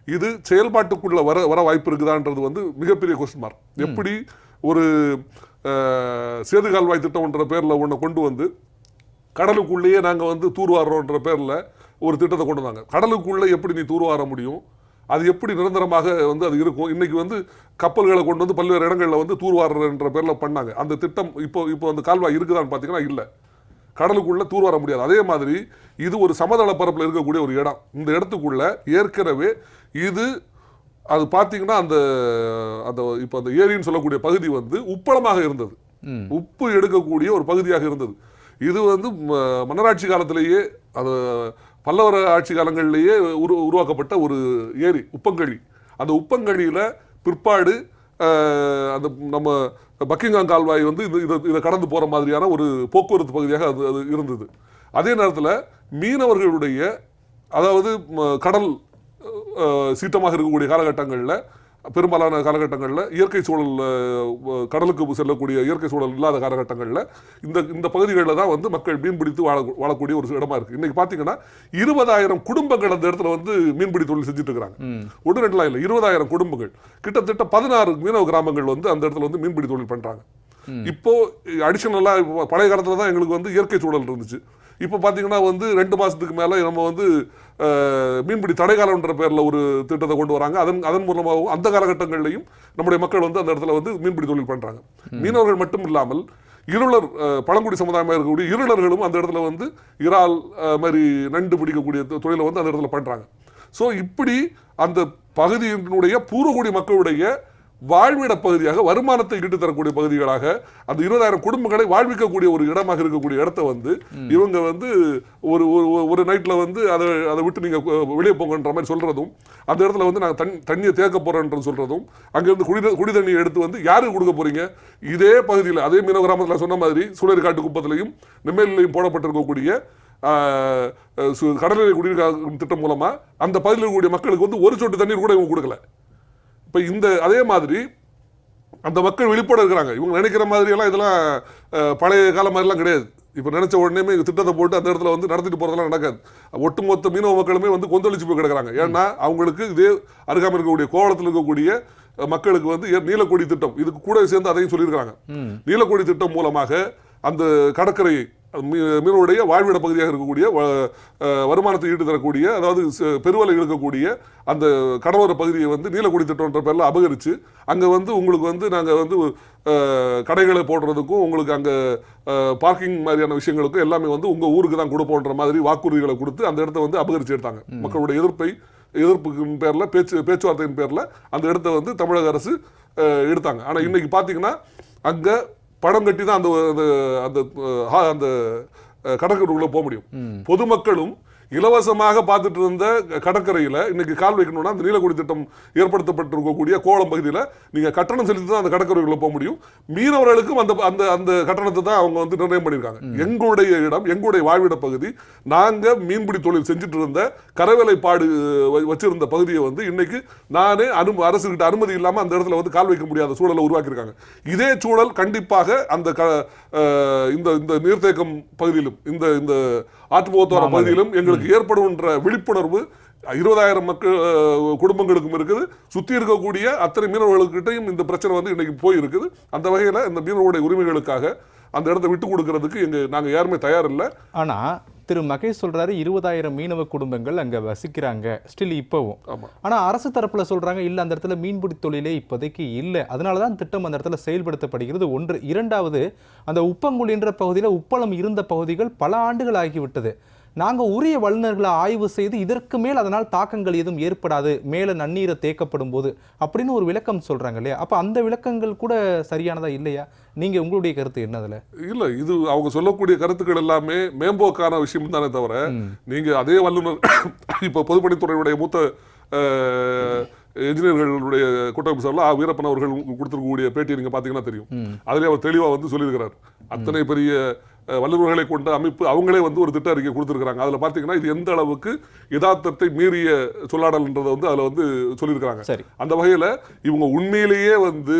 Speaker 4: இது செயல்பாட்டுக்குள்ள வர வாய்ப்பு இருக்குதான்றது வந்து மிகப்பெரிய கொஸ்டின் மார்க். எப்படி ஒரு சேது கால்வாய் திட்டம்ன்ற பேரில் ஒன்றை கொண்டு வந்து கடலுக்குள்ளேயே நாங்கள் வந்து தூர்வாரோன்ற பேரில் ஒரு திட்டத்தை கொண்டு வந்தாங்க. கடலுக்குள்ளே எப்படி நீ தூர்வார முடியும்? அது எப்படி நிரந்தரமாக வந்து அது இருக்கும்? இன்னைக்கு வந்து கப்பல்களை கொண்டு வந்து பல்வேறு இடங்களில் வந்து தூர்வாரன்ற பேரில் பண்ணாங்க. அந்த திட்டம் இப்போ அந்த கால்வாய் இருக்குதான்னு பார்த்தீங்கன்னா இல்லை, கடலுக்குள்ளே தூர்வார முடியாது. அதே மாதிரி இது ஒரு சமதள பரப்பில் இருக்கக்கூடிய ஒரு இடம். இந்த இடத்துக்குள்ள ஏற்கனவே அது பார்த்தீங்கன்னா அந்த இப்போ அந்த ஏரின்னு சொல்லக்கூடிய பகுதி வந்து உப்பளமாக இருந்தது, உப்பு எடுக்கக்கூடிய ஒரு பகுதியாக இருந்தது. இது வந்து மன்னராட்சி காலத்திலேயே, அது பல்லவர ஆட்சி காலங்களிலேயே உருவாக்கப்பட்ட ஒரு ஏரி உப்பங்கழி. அந்த உப்பங்கழியில் பிற்பாடு அந்த நம்ம பக்கிங்காம் கால்வாய் வந்து இதை கடந்து போகிற மாதிரியான ஒரு போக்குவரத்து பகுதியாக அது இருந்தது. அதே நேரத்தில் மீனவர்களுடைய, அதாவது கடல் சீற்றமாக இருக்கக்கூடிய காலகட்டங்களில், பெரும்பாலான காலகட்டங்களில் இயற்கை சூழல், கடலுக்கு செல்லக்கூடிய இயற்கை சூழல் இல்லாத காலகட்டங்களில் இந்த பகுதிகளில் தான் வந்து மக்கள் மீன்பிடித்து வாழக்கூடிய ஒரு இடமா இருக்குது. இன்னைக்கு பார்த்தீங்கன்னா 20,000 குடும்பங்கள் அந்த இடத்துல வந்து மீன்பிடி தொழில் செஞ்சுட்டு இருக்கிறாங்க. 1-2 இல்லை, 20,000 குடும்பங்கள், கிட்டத்தட்ட 16 மீனவ கிராமங்கள் வந்து அந்த இடத்துல வந்து மீன்பிடி தொழில் பண்ணுறாங்க. இப்போ அடிஷனலாக பழைய காலத்தில் தான் எங்களுக்கு வந்து இயற்கை சூழல் இருந்துச்சு. இப்போ பார்த்தீங்கன்னா வந்து 2 மாதத்துக்கு மேலே நம்ம வந்து மீன்பிடி தடைக்காலம்ன்ற பேரில் ஒரு திட்டத்தை கொண்டு வராங்க. அதன் மூலமாகவும் அந்த காலகட்டங்கள்லையும் நம்முடைய மக்கள் வந்து அந்த இடத்துல வந்து மீன்பிடி தொழில் பண்ணுறாங்க. மீனவர்கள் மட்டும் இல்லாமல் இருளர், பழங்குடி சமுதாயமாக இருக்கக்கூடிய இருளர்களும் அந்த இடத்துல வந்து இறால் மாதிரி நண்டு பிடிக்கக்கூடிய தொழிலை வந்து அந்த இடத்துல பண்ணுறாங்க. ஸோ இப்படி அந்த பகுதியினுடைய பூர்வகுடி மக்களுடைய வாழ்விட பகுதியாக, வருமானத்தை ஈட்டு தரக்கூடிய பகுதிகளாக, அந்த 20,000 குடும்பங்களை வாழ்விக்கக்கூடிய ஒரு இடமாக இருக்கக்கூடிய இடத்த வந்து இவங்க வந்து ஒரு நைட்டில் வந்து அதை விட்டு நீங்கள் வெளியே போங்கன்ற மாதிரி சொல்கிறதும், அந்த இடத்துல வந்து நாங்கள் தண்ணியை தேக்க போகிறோன்றது சொல்கிறதும், அங்கேருந்து குடி தண்ணியை எடுத்து வந்து யாருக்கு கொடுக்க போகிறீங்க? இதே பகுதியில், அதே மீனவ கிராமத்தில் சொன்ன மாதிரி சூழேரி காட்டுக்குப்பத்திலையும் நெம்மேலிலையும் போடப்பட்டிருக்கக்கூடிய கடற்கரை குடிநீர் திட்டம் மூலமாக அந்த பகுதியில் இருக்கக்கூடிய மக்களுக்கு வந்து ஒரு சொட்டு தண்ணீர் கூட இவங்க கொடுக்கல. இப்போ அதே மாதிரி அந்த மக்கள் விழிப்போடு இருக்கிறாங்க. இவங்க நினைக்கிற மாதிரியெல்லாம் இதெல்லாம் பழைய காலம் மாதிரிலாம் கிடையாது. இப்போ நினைச்ச உடனே திட்டத்தை போட்டு அந்த இடத்துல வந்து நடத்திட்டு போகிறதெல்லாம் நடக்காது. ஒட்டுமொத்த மீனவ மக்களுமே வந்து கொந்தளிச்சு போய் கிடக்கிறாங்க. ஏன்னா அவங்களுக்கு இதே அருகாமல் இருக்கக்கூடிய கோவளத்தில் இருக்கக்கூடிய மக்களுக்கு வந்து நீலக்கொடி திட்டம், இதுக்கு கூட சேர்ந்து அதையும் சொல்லியிருக்கிறாங்க. நீலக்கொடி திட்டம் மூலமாக அந்த கடற்கரையை மீனவருடைய வாழ்விட பகுதியாக இருக்கக்கூடிய வருமானத்தை ஈட்டு தரக்கூடிய, அதாவது பெருவலை இழுக்கக்கூடிய அந்த கடலோர பகுதியை வந்து நீலக்குடி திட்டம்ன்ற பேரில் அபகரித்து அங்கே வந்து உங்களுக்கு வந்து நாங்கள் வந்து கடைகளை போடுறதுக்கும் உங்களுக்கு அங்கே பார்க்கிங் மாதிரியான விஷயங்களுக்கும் எல்லாமே வந்து உங்கள் ஊருக்கு தான் கொடுப்போன்ற மாதிரி வாக்குறுதிகளை கொடுத்து அந்த இடத்த வந்து அபகரித்து எடுத்தாங்க. மக்களுடைய எதிர்ப்புக்கு பேரில் பேச்சுவார்த்தையின் பேரில் அந்த இடத்த வந்து தமிழக அரசு எடுத்தாங்க. ஆனால் இன்னைக்கு பார்த்தீங்கன்னா அங்கே படம் கட்டி தான் அந்த கடற்கரைக்குள்ள போக முடியும். பொதுமக்களும் இலவசமாக பார்த்துட்டு இருந்த கடற்கரையில் இன்னைக்கு கால் வைக்கணும்னா அந்த நீலக்குடி திட்டம் ஏற்படுத்தப்பட்டிருக்கக்கூடிய கோலம் பகுதியில் நீங்கள் கட்டணம் செலுத்தி தான் அந்த கடற்கரைக்குள்ள போக முடியும். மீனவர்களுக்கும் அந்த அந்த அந்த கட்டணத்தை தான் அவங்க வந்து நிர்ணயம் பண்ணியிருக்காங்க. எங்களுடைய இடம், எங்களுடைய வாழ்விட பகுதி, நாங்கள் மீன்பிடி தொழில் செஞ்சுட்டு இருந்த கரவேலைப்பாடு வச்சிருந்த பகுதியை வந்து இன்னைக்கு நானே அரசுகிட்ட அனுமதி இல்லாமல் அந்த இடத்துல வந்து கால் வைக்க முடியாத சூழலை உருவாக்கியிருக்காங்க. இதே சூழல் கண்டிப்பாக அந்த இந்த நீர்த்தேக்கம் பகுதியிலும் இந்த ஆற்றுப்போத்தோர பகுதியிலும் எங்களுக்கு ஏற்படுகின்ற விழிப்புணர்வு 20,000 குடும்பங்களுக்கும் இருக்குது. சுற்றி இருக்கக்கூடிய அத்தனை மீனவர்களுக்கிட்டையும் இந்த பிரச்சனை வந்து இன்னைக்கு போயிருக்குது. அந்த வகையில் இந்த மீனவருடைய உரிமைகளுக்காக அந்த இடத்தை விட்டு கொடுக்கறதுக்கு நாங்கள் யாருமே தயார் இல்லை.
Speaker 1: ஆனால் திரு மகேஷ் சொல்றாரு 20,000 மீனவ குடும்பங்கள் அங்கே வசிக்கிறாங்க ஸ்டில் இப்போவும். ஆனால் அரசு தரப்பில் சொல்றாங்க இல்லை, அந்த இடத்துல மீன்பிடி தொழிலே இப்போதைக்கு இல்லை, அதனால தான் திட்டம் அந்த இடத்துல செயல்படுத்தப்படுகிறது. ஒன்று. இரண்டாவது, அந்த உப்பங்குழின்ற பகுதியில் உப்பளம் இருந்த பகுதிகள் பல ஆண்டுகள் ஆகிவிட்டது. நாங்கள் உரிய வல்லுநர்களை ஆய்வு செய்து இதற்கு மேல் அதனால் தாக்கங்கள் எதுவும் ஏற்படாது, மேலே நன்னீரை தேக்கப்படும் போது அப்படின்னு ஒரு விளக்கம் சொல்றாங்க இல்லையா? அப்போ அந்த விளக்கங்கள் கூட சரியானதா இல்லையா? நீங்க உங்களுடைய கருத்து என்ன அதுல?
Speaker 4: இல்ல, இது அவங்க சொல்லக்கூடிய கருத்துக்கள் எல்லாமே மேம்போக்கான விஷயம் தானே தவிர, நீங்க அதே வல்லுநர் இப்ப பொதுப்பணித்துறையுடைய மூத்த என்ஜினியர்களுடைய கூட்டமைப்பு சார்பில் வீரப்பன் அவர்கள் கொடுத்திருக்கக்கூடிய பேட்டியை நீங்க பாத்தீங்கன்னா தெரியும். அதுல அவர் தெளிவா வந்து சொல்லியிருக்கிறார். அத்தனை பெரிய வல்லுநர்களை கொண்ட அமைப்பு அவங்களே வந்து ஒரு திட்ட அறிக்கை கொடுத்துருக்காங்க. அதில் பார்த்தீங்கன்னா இது எந்த அளவுக்கு யதார்த்தத்தை மீறிய சொல்லாடல்ன்றதை வந்து அதில் வந்து சொல்லியிருக்கிறாங்க. அந்த வகையில் இவங்க உண்மையிலேயே வந்து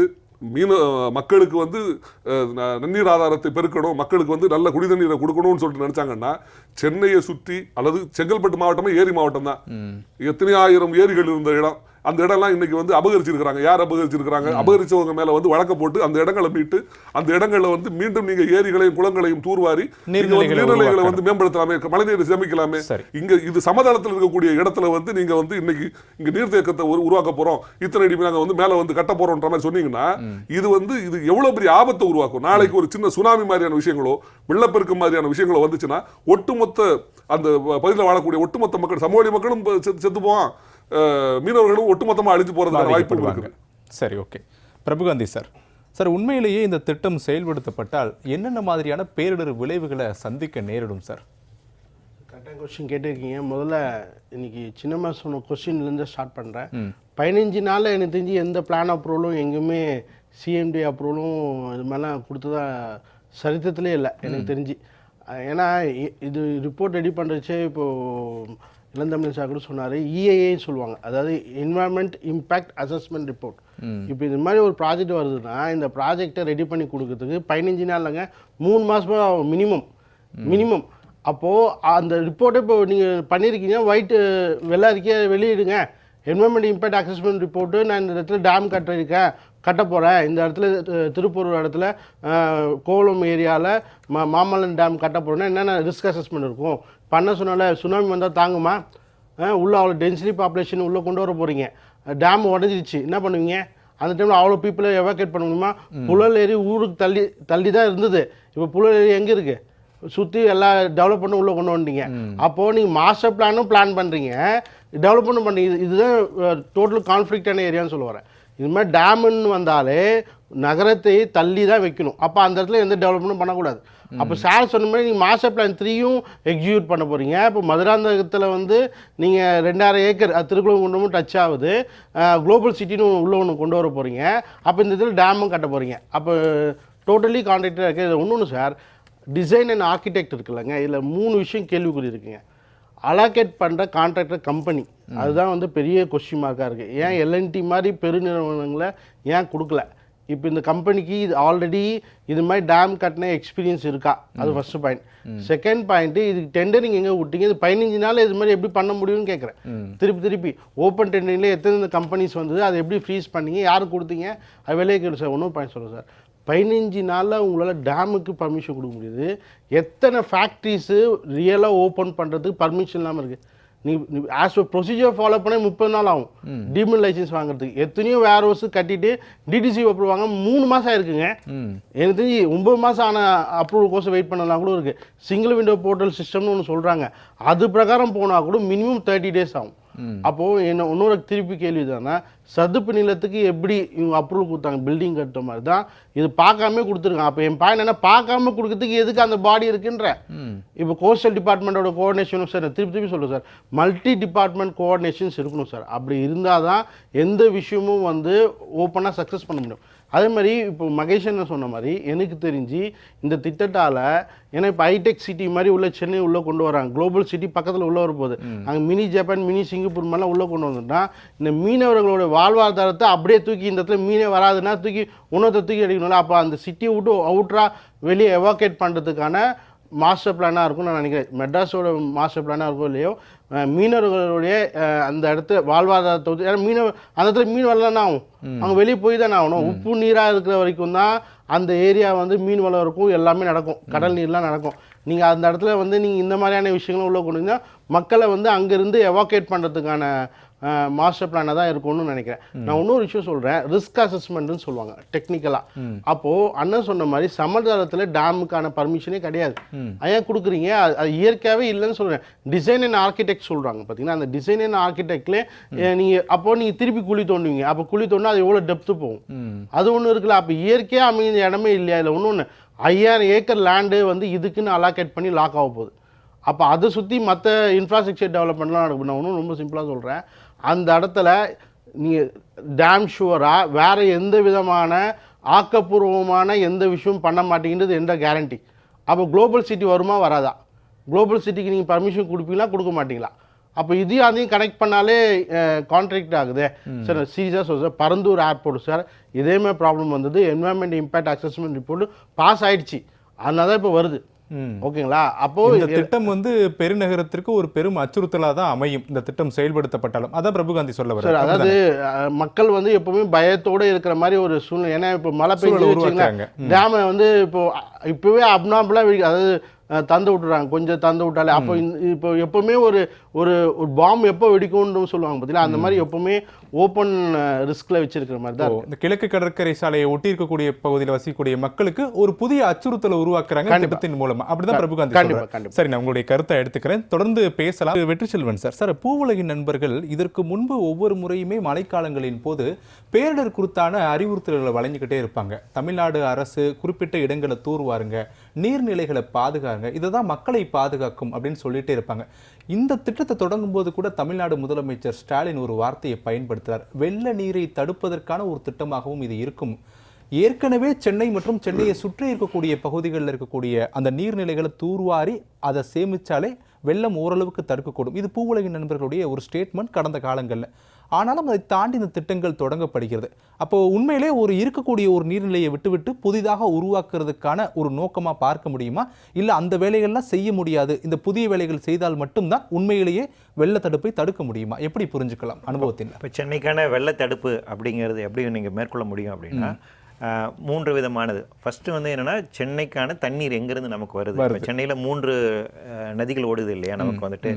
Speaker 4: மக்களுக்கு வந்து நன்னீர் ஆதாரத்தை பெருக்கணும், மக்களுக்கு வந்து நல்ல குடி தண்ணீரை கொடுக்கணும்னு சொல்லிட்டு நினைச்சாங்கன்னா சென்னையை சுற்றி அல்லது செங்கல்பட்டு மாவட்டமே ஏரி மாவட்டம் தான். எத்தனை ஆயிரம் ஏரிகள் இருந்த இடம், அந்த இடம்லாம் இன்னைக்கு வந்து அபகரிச்சிருக்கிறாங்க. யார் அபகரிச்சிருக்கிறாங்க? அபகரிச்சவங்க மேல வந்து வழக்க போட்டு அந்த இடங்களை மீட்டு அந்த இடங்களை வந்து மீண்டும் நீங்க ஏரிகளையும் குளங்களையும் தூர்வாரி நீர்நிலைகளை வந்து மேம்படுத்தலாமே, மழைநீர் சேமிக்கலாமே. இங்க இது சமதளத்தில் இருக்கக்கூடிய இடத்துல வந்து நீங்க வந்து இன்னைக்கு இங்க நீர்த்தேக்கத்தை உருவாக்க போறோம், இத்தனை அடி நாங்க வந்து மேல வந்து கட்ட போறோம்ன்ற மாதிரி சொன்னீங்கன்னா இது வந்து இது எவ்வளவு பெரிய ஆபத்தை உருவாக்கும். நாளைக்கு ஒரு சின்ன சுனாமி மாதிரியான விஷயங்களோ வெள்ளப்பெருக்கு மாதிரியான விஷயங்களோ வந்துச்சுன்னா ஒட்டுமொத்த அந்த பகுதியில் வாழக்கூடிய ஒட்டுமொத்த மக்கள், சமவெளி மக்களும் செத்து போவான், மீனவர்களும் ஒட்டுமொத்தமாக அழிஞ்சு போறதுக்கான வாய்ப்பு இருக்கு.
Speaker 1: சரி, ஓகே. பிரபுகாந்தி சார், உண்மையிலேயே இந்த திட்டம் செயல்படுத்தப்பட்டால் என்னென்ன மாதிரியான பேரிடர் விளைவுகளை சந்திக்க நேரிடும் சார்?
Speaker 5: கரெக்டாக கொஸ்டின் கேட்டிருக்கீங்க. முதல்ல இன்னைக்கு சின்னம்மா சொன்ன கொஸ்டின்லேருந்து ஸ்டார்ட் பண்ணுறேன். 15 நாளில் எனக்கு தெரிஞ்சு எந்த பிளான் அப்ரூவலும் எங்கேயுமே சிஎம்டி அப்ரூவலும் இது மாதிரிலாம் கொடுத்ததா சரித்திரத்திலே இல்லை எனக்கு தெரிஞ்சு. ஏன்னா இது ரிப்போர்ட் ரெடி பண்ணுறச்சே இப்போது இளந்தமிழ் சார் கூட சொன்னார், இஏஏன்னு சொல்லுவாங்க, அதாவது என்வரான்மெண்ட் இம்பேக்ட் அசஸ்மெண்ட் ரிப்போர்ட். இப்போ இது மாதிரி ஒரு ப்ராஜெக்ட் வருதுன்னா இந்த ப்ராஜெக்டை ரெடி பண்ணி கொடுக்கறதுக்கு 15 நாள் இல்லைங்க, 3 மாதமாக மினிமம். அப்போது அந்த ரிப்போர்ட்டை இப்போ நீங்கள் பண்ணியிருக்கீங்க, வெள்ளை அறிக்கையை வெளியிடுங்க, என்வரான்மெண்ட் இம்பேக்ட் அசஸ்மெண்ட் ரிப்போர்ட்டு, நான் இந்த இடத்துல டேம் கட்ட போகிறேன், இந்த இடத்துல திருப்பூர் இடத்துல கோலம் ஏரியாவில் மாமல்லன் டேம் கட்ட போகிறேன்னா என்னென்ன ரிஸ்க் அசஸ்மெண்ட் இருக்கும் பண்ண சொன்னால. சுனாமி வந்தால் தாங்குமா? உள்ளே அவ்வளோ டென்சிட்டி பாப்புலேஷன் உள்ளே கொண்டு வர போகிறீங்க, டேம் உடஞ்சிடுச்சு, என்ன பண்ணுவீங்க? அந்த டைமில் அவ்வளோ பீப்புளை எவாக்குவேட் பண்ண முடியுமா? புழல் ஏரி ஊருக்கு தள்ளி தான் இருந்தது, இப்போ புழல் ஏரி எங்கே இருக்குது? சுற்றி எல்லா டெவலப் பண்ணி உள்ளே கொண்டு வந்துட்டீங்க. அப்போது நீங்கள் மாஸ்டர் பிளானும் பிளான் பண்ணுறீங்க, டெவலப்மெண்ட்டும் பண்ணுறீங்க. இதுதான் டோட்டல் கான்ஃப்ளிக்டான ஏரியான்னு சொல்ல வரேன். இது மாதிரி டேமுன்னு வந்தாலே நகரத்தை தள்ளி தான் வைக்கணும். அப்போ அந்த இடத்துல எந்த டெவலப்மெண்ட்டும் பண்ணக்கூடாது. அப்போ சார் சொன்ன மாதிரி நீங்கள் மாஸ்டர் பிளான் 3யும் எக்ஸிக்யூட் பண்ண போகிறீங்க. இப்போ மதுராந்தகத்தில் வந்து நீங்கள் 2000 ஏக்கர் திருக்குளம் கொண்டு டச் ஆகுது, குளோபல் சிட்டின்னு உள்ளே ஒன்று கொண்டு வர போகிறீங்க. அப்போ இந்த இதில் டேமும் கட்ட போகிறீங்க. அப்போ டோட்டலி கான்ட்ராக்டராக இருக்குது. இதில் இன்னொன்று சார், டிசைன் அண்ட் ஆர்கிடெக்ட் இருக்குல்லங்க, இதில் 3 விஷயம் கேள்விக்குறி இருக்குங்க. அலோகேட் பண்ணுற கான்ட்ராக்டர் கம்பெனி, அதுதான் வந்து பெரிய கொஸ்டின் மார்க்காக இருக்குது. ஏன் எல்என்டி மாதிரி பெருநிறுவனங்களை ஏன் கொடுக்கல? இப்போ இந்த கம்பெனிக்கு இது ஆல்ரெடி இது மாதிரி டேம் கட்டின எக்ஸ்பீரியன்ஸ் இருக்கா, அது ஃபர்ஸ்ட் பாயிண்ட். செகண்ட் பாயிண்ட், இதுக்கு டெண்டரிங் எங்கே விட்டீங்க, இது 15 நாள் இது மாதிரி எப்படி பண்ண முடியும்னு கேட்குறேன். திருப்பி ஓப்பன் டெண்டரிங்ல எத்தனை கம்பெனிஸ் வந்தது, அதை எப்படி ஃப்ரீஸ் பண்ணீங்க, யாருக்கு கொடுத்தீங்க, அது வெளியே கேளு சார். ஒன்றும் பாயிண்ட் சொல்லுங்கள் சார். 15 நாளில் உங்களால் டேமுக்கு பர்மிஷன் கொடுக்க முடியுது. எத்தனை ஃபேக்ட்ரிஸு ரியலாக ஓப்பன் பண்ணுறதுக்கு பர்மிஷன் இல்லாமல் இருக்குது? நீ ஆஸ் ப்ரொசீஜர் ஃபாலோ பண்ண 30 நாள் ஆகும் டிமில் லைசன்ஸ் வாங்குறதுக்கு. எத்தனையோ வேர் ஹவுஸ் கட்டிட்டு டிடிசி அப்ரூவ் வாங்க 3 மாதம் ஆயிருக்குங்க. எனக்கு தெரிஞ்சு 9 மாதம் ஆன அப்ரூவல் கோர்ஸ் வெயிட் பண்ணலாம் கூட இருக்குது. சிங்கிள் விண்டோ போர்ட்டல் சிஸ்டம்னு ஒன்று சொல்கிறாங்க, அது பிரகாரம் போனால் கூட மினிமம் 30 டேஸ் ஆகும். அப்போது என்ன இன்னொரு திருப்பி கேள்வி தானே, சதுப்பு நிலத்துக்கு எப்படி இவங்க அப்ரூவல் கொடுத்தாங்க, பில்டிங் கட்டுற மாதிரி தான் இது பார்க்காம கொடுத்துருக்காங்க. அப்போ என் பாயிண்ட் என்ன, பார்க்காம கொடுக்கறதுக்கு எதுக்கு அந்த பாடி இருக்குன்ற. இப்போ கோஸ்டல் டிபார்ட்மெண்ட்டோட கோஆர்டினேஷனும் சார், திருப்பி சொல்லுங்கள் சார், மல்டி டிபார்ட்மெண்ட் கோஆர்டினேஷன்ஸ் இருக்கணும் சார். அப்படி இருந்தால் தான் எந்த விஷயமும் வந்து ஓப்பனாக சக்ஸஸ் பண்ண முடியும். அதே மாதிரி இப்போ மகேஷ் என்ன சொன்ன மாதிரி எனக்கு தெரிஞ்சு இந்த திட்டத்தால், ஏன்னா இப்போ ஹைடெக் சிட்டி மாதிரி உள்ள சென்னை உள்ளே கொண்டு வராங்க, குளோபல் சிட்டி பக்கத்தில் உள்ளே வரப்போகுது, அங்கே மினி ஜப்பான் மினி சிங்கப்பூர் மாதிரிலாம் உள்ளே கொண்டு வந்துட்டா இந்த மீனவர்களோட வாழ்வாதாரத்தை அப்படியே தூக்கி இந்த இடத்துல மீனே வராதுன்னா தூக்கி உணவத்தை தூக்கி அடிக்கணும்ல. அப்போ அந்த சிட்டியை விட்டு அவுட்ரா வெளியே எவாக்கேட் பண்ணுறதுக்கான மாஸ்டர் பிளானாக இருக்கும்னு நான் நினைக்கிறேன். மெட்ராஸோட மாஸ்டர் பிளானாக இருக்கும் இல்லையோ, மீனவர்களுடைய அந்த இடத்த வாழ்வாதாரத்தை வந்து, ஏன்னா அந்த இடத்துல மீன் வரலன்னா ஆகும், அவங்க வெளியே போய் தானே ஆகணும். உப்பு நீராக இருக்கிற வரைக்கும் தான் அந்த ஏரியா வந்து மீன் வளம் இருக்கும், எல்லாமே நடக்கும், கடல் நீர்லாம் நடக்கும். நீங்கள் அந்த இடத்துல வந்து நீங்கள் இந்த மாதிரியான விஷயங்களும் உள்ள கொண்டு வந்தீங்கன்னா மக்களை வந்து அங்கேருந்து எவாக்கேட் பண்ணுறதுக்கான மாஸ்டர் பிளானாக தான் இருக்கும்னு நினைக்கிறேன். நான் இன்னொரு விஷயம் சொல்கிறேன், ரிஸ்க் அசஸ்மெண்ட்னு சொல்லுவாங்க டெக்னிக்கலாக. அப்போது அண்ணன் சொன்ன மாதிரி சமதளத்தில் டேமுக்கான பர்மிஷனே கிடையாது. ஏன் கொடுக்குறீங்க, அது இயற்கையாகவே இல்லைன்னு சொல்கிறேன். டிசைன் அண்ட் ஆர்கிடெக்ட் சொல்கிறாங்க பார்த்தீங்கன்னா, அந்த டிசைன் அண்ட் ஆர்கிடெக்ட்லேயே நீங்கள் அப்போது நீங்கள் திருப்பி குழி தோண்டுவீங்க. அப்போ குழி தோண்டினா அது எவ்வளோ டெப்த்து போகும், அது ஒன்று இருக்குல்ல. அப்போ இயற்கையாக அமைந்த இடமே இல்லையா, இல்லை ஒன்று 5000 ஏக்கர் லேண்டு வந்து இதுக்குன்னு அலாக்கேட் பண்ணி லாக் ஆக போகுது. அப்போ அதை சுற்றி மற்ற இன்ஃப்ராஸ்ட்ரக்சர் டெவலப்மெண்ட்லாம் நடக்கும். நான் ஒன்றும் ரொம்ப சிம்பிளாக சொல்கிறேன், அந்த இடத்துல நீங்கள் டேம் ஷுவராக வேறு எந்த விதமான ஆக்கப்பூர்வமான எந்த விஷயமும் பண்ண மாட்டேங்கிறது எந்த கேரண்டி? அப்போ குளோபல் சிட்டி வருமா வராதா? குளோபல் சிட்டிக்கு நீங்கள் பர்மிஷன் கொடுப்பீங்களா கொடுக்க மாட்டீங்களா? அப்போ இதையும் அதையும் கனெக்ட் பண்ணாலே கான்ட்ராக்ட் ஆகுது சார். சீரியஸாக சொல்ல சார், பரந்தூர் ஏர்போர்ட் சார் இதேமாதிரி ப்ராப்ளம் வந்தது. Environment impact assessment report pass ஆயிடுச்சு, அதனால தான் இப்போ வருது. ஓகேங்களா? அப்போ
Speaker 1: இந்த திட்டம் வந்து பெருநகரத்திற்கு ஒரு பெரும் அச்சுறுத்தலாக தான் அமையும் இந்த திட்டம் செயல்படுத்தப்பட்டாலும். அதான் பிரபுகாந்தி சொல்ல வர.
Speaker 5: அதாவது மக்கள் வந்து எப்பவுமே பயத்தோட இருக்கிற மாதிரி ஒரு சூழ்நிலை. ஏன்னா இப்போ மழை பெய்ஞ்சு வச்சுக்கோங்க, டேமை வந்து இப்போவே அப்னாபுலா, அதாவது தந்து விட்டுறாங்க, கொஞ்சம் தந்து விட்டாலே. அப்போ இப்போ எப்பவுமே ஒரு ஒரு பாம் எப்போ வெடிக்கும்னு சொல்லுவாங்க பார்த்தீங்களா, அந்த மாதிரி எப்பவுமே ஓப்பன் ரிஸ்க்ல வச்சிருக்கிற மாதிரி தான்.
Speaker 1: இந்த கிழக்கு கடற்கரை சாலையை ஒட்டி இருக்கக்கூடிய பகுதியில் வசிக்கக்கூடிய மக்களுக்கு ஒரு புதிய அச்சுறுத்தலை உருவாக்குறாங்க திட்டத்தின் மூலமா. அப்படிதான் பிரபுகாந்தி சொல்றாங்க. சரி, நான் உங்களுடைய கருத்தை எடுத்துக்கிறேன், தொடர்ந்து பேசலாம். வெற்றி செல்வன் சார், சார் பூவுலகின் நண்பர்கள் இதற்கு முன்பு ஒவ்வொரு முறையுமே மழைக்காலங்களின் போது பேரிடர் குறித்தான அறிவுறுத்தல்களை வழங்கிக்கிட்டே இருப்பாங்க. தமிழ்நாடு அரசு குறிப்பிட்ட இடங்களை தூர்வாருங்க, நீர்நிலைகளை பாதுகாங்க, இதுதான் மக்களை பாதுகாக்கும் அப்படின்னு சொல்லிட்டே இருப்பாங்க. இந்த திட்டத்தை தொடங்கும் போது கூட தமிழ்நாடு முதலமைச்சர் ஸ்டாலின் ஒரு வார்த்தையை பயன்படுத்துகிறார், வெள்ள நீரை தடுப்பதற்கான ஒரு திட்டமாகவும் இது இருக்கும். ஏற்கனவே சென்னை மற்றும் சென்னையை சுற்றி இருக்கக்கூடிய பகுதிகளில் இருக்கக்கூடிய அந்த நீர்நிலைகளை தூர்வாரி அதை சேமிச்சாலே வெள்ளம் ஓரளவுக்கு தடுக்கக்கூடும். இது பூவுலகின் நண்பர்களுடைய ஒரு ஸ்டேட்மெண்ட் கடந்த காலங்களில். ஆனாலும் அதை தாண்டி இந்த திட்டங்கள் தொடங்கப்படுகிறது. அப்போ உண்மையிலே ஒரு இருக்கக்கூடிய ஒரு நீர்நிலையை விட்டுவிட்டு புதிதாக உருவாக்குறதுக்கான ஒரு நோக்கமாக பார்க்க முடியுமா? இல்லை அந்த வேலைகள்லாம் செய்ய முடியாது, இந்த புதிய வேலைகள் செய்தால் மட்டும்தான் உண்மையிலேயே வெள்ள தடுப்பை தடுக்க முடியுமா? எப்படி புரிஞ்சுக்கலாம் அனுபவத்தில்?
Speaker 2: இப்போ சென்னைக்கான வெள்ள தடுப்பு அப்படிங்கிறது எப்படி நீங்கள் மேற்கொள்ள முடியும் அப்படின்னா, 3 விதமானது. ஃபர்ஸ்ட் வந்து என்னன்னா, சென்னைக்கான தண்ணீர் எங்கேருந்து நமக்கு வருது. சென்னையில் 3 நதிகள் ஓடுது இல்லையா, நமக்கு வந்துட்டு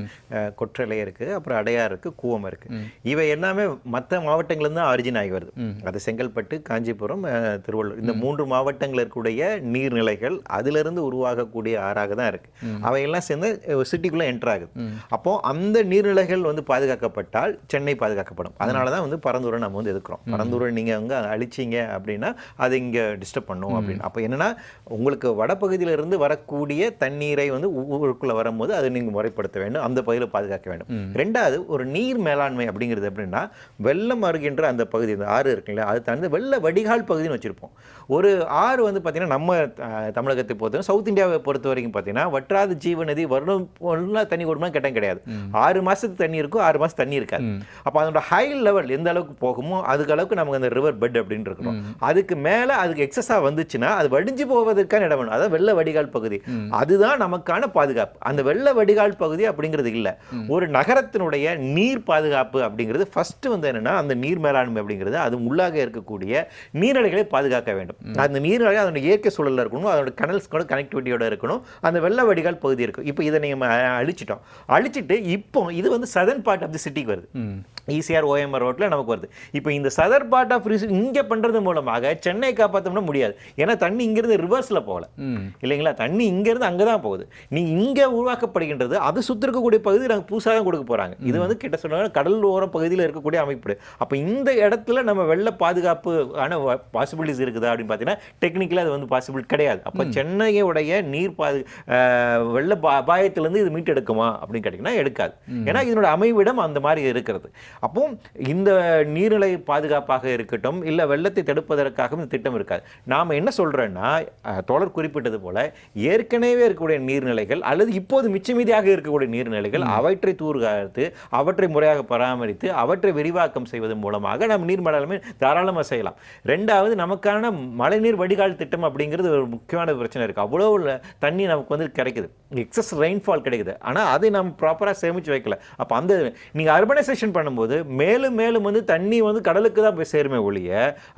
Speaker 2: கொற்றலை இருக்குது, அப்புறம் அடையார் இருக்குது, கூவம் இருக்குது. இவை எல்லாமே மற்ற மாவட்டங்கள்லேருந்து தான் ஆரிஜின் ஆகி வருது. அது செங்கல்பட்டு, காஞ்சிபுரம், திருவள்ளூர், இந்த 3 மாவட்டங்கள் இருக்கக்கூடிய நீர்நிலைகள் அதிலிருந்து உருவாகக்கூடிய ஆறாக தான் இருக்குது. அவையெல்லாம் சேர்ந்து சிட்டிக்குள்ளே என்டர் ஆகுது. அப்போது அந்த நீர்நிலைகள் வந்து பாதுகாக்கப்பட்டால் சென்னை பாதுகாக்கப்படும். அதனால தான் வந்து பரந்தூரை நம்ம வந்து எதிர்க்கிறோம். பரந்தூரை நீங்கள் அங்கே அழிச்சிங்க அப்படின்னா அது இங்கே டிஸ்டர்ப் பண்ணும் அப்படின்னு. அப்போ என்னன்னா, உங்களுக்கு வடபகுதியிலிருந்து வரக்கூடிய தண்ணீரை வந்து ஊருக்குள்ள வரும்போது அது நீங்கள் முறைப்படுத்த வேண்டும், அந்த பகுதியில் பாதுகாக்க வேண்டும். 2வது, ஒரு நீர் மேலாண்மை அப்படிங்கிறது எப்படின்னா, வெள்ளம் வருகின்ற அந்த பகுதி, அந்த ஆறு இருக்குல்ல, அது தந்து வெள்ள வடிகால் பகுதின்னு வச்சிருப்போம். ஒரு ஆறு வந்து பார்த்தீங்கன்னா நம்ம தமிழகத்தை பொறுத்த சவுத் இந்தியாவை பொறுத்த வரைக்கும் பார்த்தீங்கன்னா வற்றாத ஜீவநதி வருடம் தண்ணி ஓடுமா கேட்டால் கிடையாது. 6 மாதத்துக்கு தண்ணி இருக்கும், 6 மாதம் தண்ணி இருக்காது. அப்போ அதோட ஹை லெவல் எந்த அளவுக்கு போகுமோ அதுக்கு அளவுக்கு நமக்கு அந்த ரிவர் பெட் அப்படின்னு இருக்கணும். அதுக்கு மேல அதுக்கு எக்ஸஸா வந்துச்சுன்னா அது வடிஞ்சு போவதற்கான இடம் வேணும். அதாவது வெள்ள வடிகால் பகுதி, அதுதான் நமக்கான பாதுகாப்பு. அந்த வெள்ள வடிகால் பகுதி அப்படிங்கிறது இல்ல. ஒரு நகரத்தினுடைய நீர் பாதுகாப்பு அப்படிங்கிறது ஃபர்ஸ்ட் வந்து என்னன்னா, அந்த நீர் மேலாண்மை அப்படிங்கிறது அது உள்ளாக இருக்கக்கூடிய நீர்நிலைகளை பாதுகாக்க வேண்டும். அந்த நீர்நிலை அதோட இயற்கை சூழல்ல இருக்கணும், அதோட கனல்ஸ் கூட கனெக்டிவிட்டியோட இருக்கணும், அந்த வெள்ள வடிகால் பகுதி இருக்கும். இப்போ இதை நம்ம அழிச்சிட்டு இப்போ இது வந்து சதர்ன் பார்ட் ஆஃப் தி சிட்டிக்கு வருது, ஈசிஆர் ஓஎம்ஆர் ரோட்ல நமக்கு வருது. இப்போ இந்த சதர் பார்ட் ஆஃப் இங்க பண்றது மூலமாக சென்னை காப்பாற்றணும்னா முடியாது. ஏன்னா தண்ணி இங்கிருந்து ரிவர்ஸ்ல போகல இல்லைங்களா, தண்ணி இங்கிருந்து அங்கதான் போகுது. நீ இங்க உருவாக்கப்படுகின்றது அது சுத்தி இருக்கக்கூடிய பகுதி நாங்கள் புதுசாக தான் கொடுக்க போறாங்க. இது வந்து கிட்ட சொன்னாங்க கடல் ஓர பகுதியில் இருக்கக்கூடிய அமைப்பு. அப்போ இந்த இடத்துல நம்ம வெள்ள பாதுகாப்பு ஆன பாசிபிலிட்டிஸ் இருக்குதா அப்படின்னு பார்த்தீங்கன்னா டெக்னிக்கலாக அது வந்து பாசிபிள் கிடையாது. அப்போ சென்னையுடைய நீர் வெள்ள அபாயத்திலிருந்து இது மீட்டெடுக்குமா அப்படின்னு கேட்டிங்கன்னா எடுக்காது. ஏன்னா இதனோட அமைவிடம் அந்த மாதிரி இருக்கிறது. அப்போ இந்த நீர்நிலை பாதுகாப்பாக இருக்கட்டும் இல்லை வெள்ளத்தை தடுப்பதற்காகவும் இந்த திட்டம் இருக்காது. நாம் என்ன சொல்றோன்னா, தோழர் குறிப்பிட்டது போல ஏற்கனவே இருக்கக்கூடிய நீர்நிலைகள் அல்லது இப்போது மிச்சமீதியாக இருக்கக்கூடிய நீர்நிலைகள் அவற்றை தூர்காத்து அவற்றை முறையாக பராமரித்து அவற்றை விரிவாக்கம் செய்வதன் மூலமாக நம்ம நீர் மேலாண்மை தாராளமாக செய்யலாம். ரெண்டாவது, நமக்கான மழைநீர் வடிகால் திட்டம் அப்படிங்கிறது ஒரு முக்கியமான பிரச்சனை இருக்கு. அவ்வளோ தண்ணி நமக்கு வந்து கிடைக்குது, எக்ஸஸ் ரெயின்ஃபால் கிடைக்குது, ஆனால் அதை நம்ம ப்ராப்பராக சேமித்து வைக்கல. அப்போ அந்த நீங்கள் அர்பனைசேஷன் பண்ணும்போது மேலும் மேலும் வந்து தண்ணி வந்து கடலுக்கு தான் போய் சேருமே ஒழிய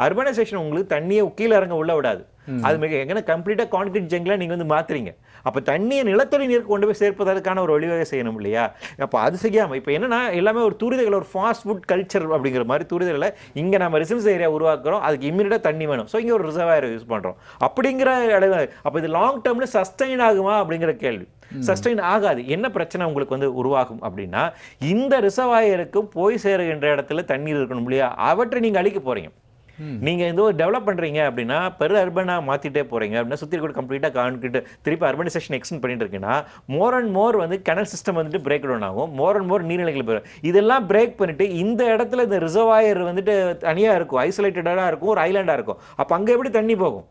Speaker 2: அர்பனைசேஷன் உங்களுக்கு தண்ணியை கீழே இறங்க உள்ள விடாது. அது மிக எங்கன்னா கம்ப்ளீட்டாக கான்கிரீட் ஜங்லாம் நீங்கள் வந்து மாற்றுறீங்க. அப்போ தண்ணியை நிலத்தடி நீர் கொண்டு போய் சேர்ப்பதற்கான ஒரு வழிவகை செய்யணும் இல்லையா? அப்போ அது செய்யாமல் இப்போ என்னன்னா எல்லாமே ஒரு துரிதங்களை ஒரு ஃபாஸ்ட் ஃபுட் கல்ச்சர் அப்படிங்கிற மாதிரி துரிதங்களை இங்கே நம்ம ரெசிடென்ஸ் ஏரியா உருவாக்குறோம், அதுக்கு இம்மிடியட்டாக தண்ணி வேணும், ஸோ இங்கே ஒரு ரிசர்வாயர் யூஸ் பண்ணுறோம் அப்படிங்கிற இடம். அப்போ இது லாங் டேர்மில் சஸ்டெயின் ஆகுமா அப்படிங்கிற கேள்வி. சஸ்டெயின் ஆகாது. என்ன பிரச்சனை உங்களுக்கு வந்து உருவாகும் அப்படின்னா, இந்த ரிசர்வாயருக்கும் போய் சேருகின்ற இடத்துல தண்ணீர் இருக்கணும் இல்லையா, அவற்றை நீங்கள் அழிக்க போறீங்க. நீங்க இந்த ஒரு டெவலப் பண்றீங்க அப்படின்னா பெரு அர்பனா மாத்திட்டே போறீங்க அப்படின்னா சுத்தி கூட கம்ப்ளீட்டா கான்கிரீட் திருப்பி அர்பனைசேஷன் எக்ஸ்டெண்ட் பண்ணிட்டு இருக்கீங்கன்னா மோர் அண்ட் மோர் வந்து கனல் சிஸ்டம் வந்துட்டு பிரேக் டவுன் ஆகும், மோர் அண்ட் மோர் நீர்நிலைகள் போயிடும். இதெல்லாம் பிரேக் பண்ணிட்டு இந்த இடத்துல இந்த ரிசர்வாயர் வந்துட்டு தனியா இருக்கும், ஐசோலேட்டடா இருக்கும், ஒரு ஐலாண்டா இருக்கும். அப்ப அங்க எப்படி தண்ணி போகும்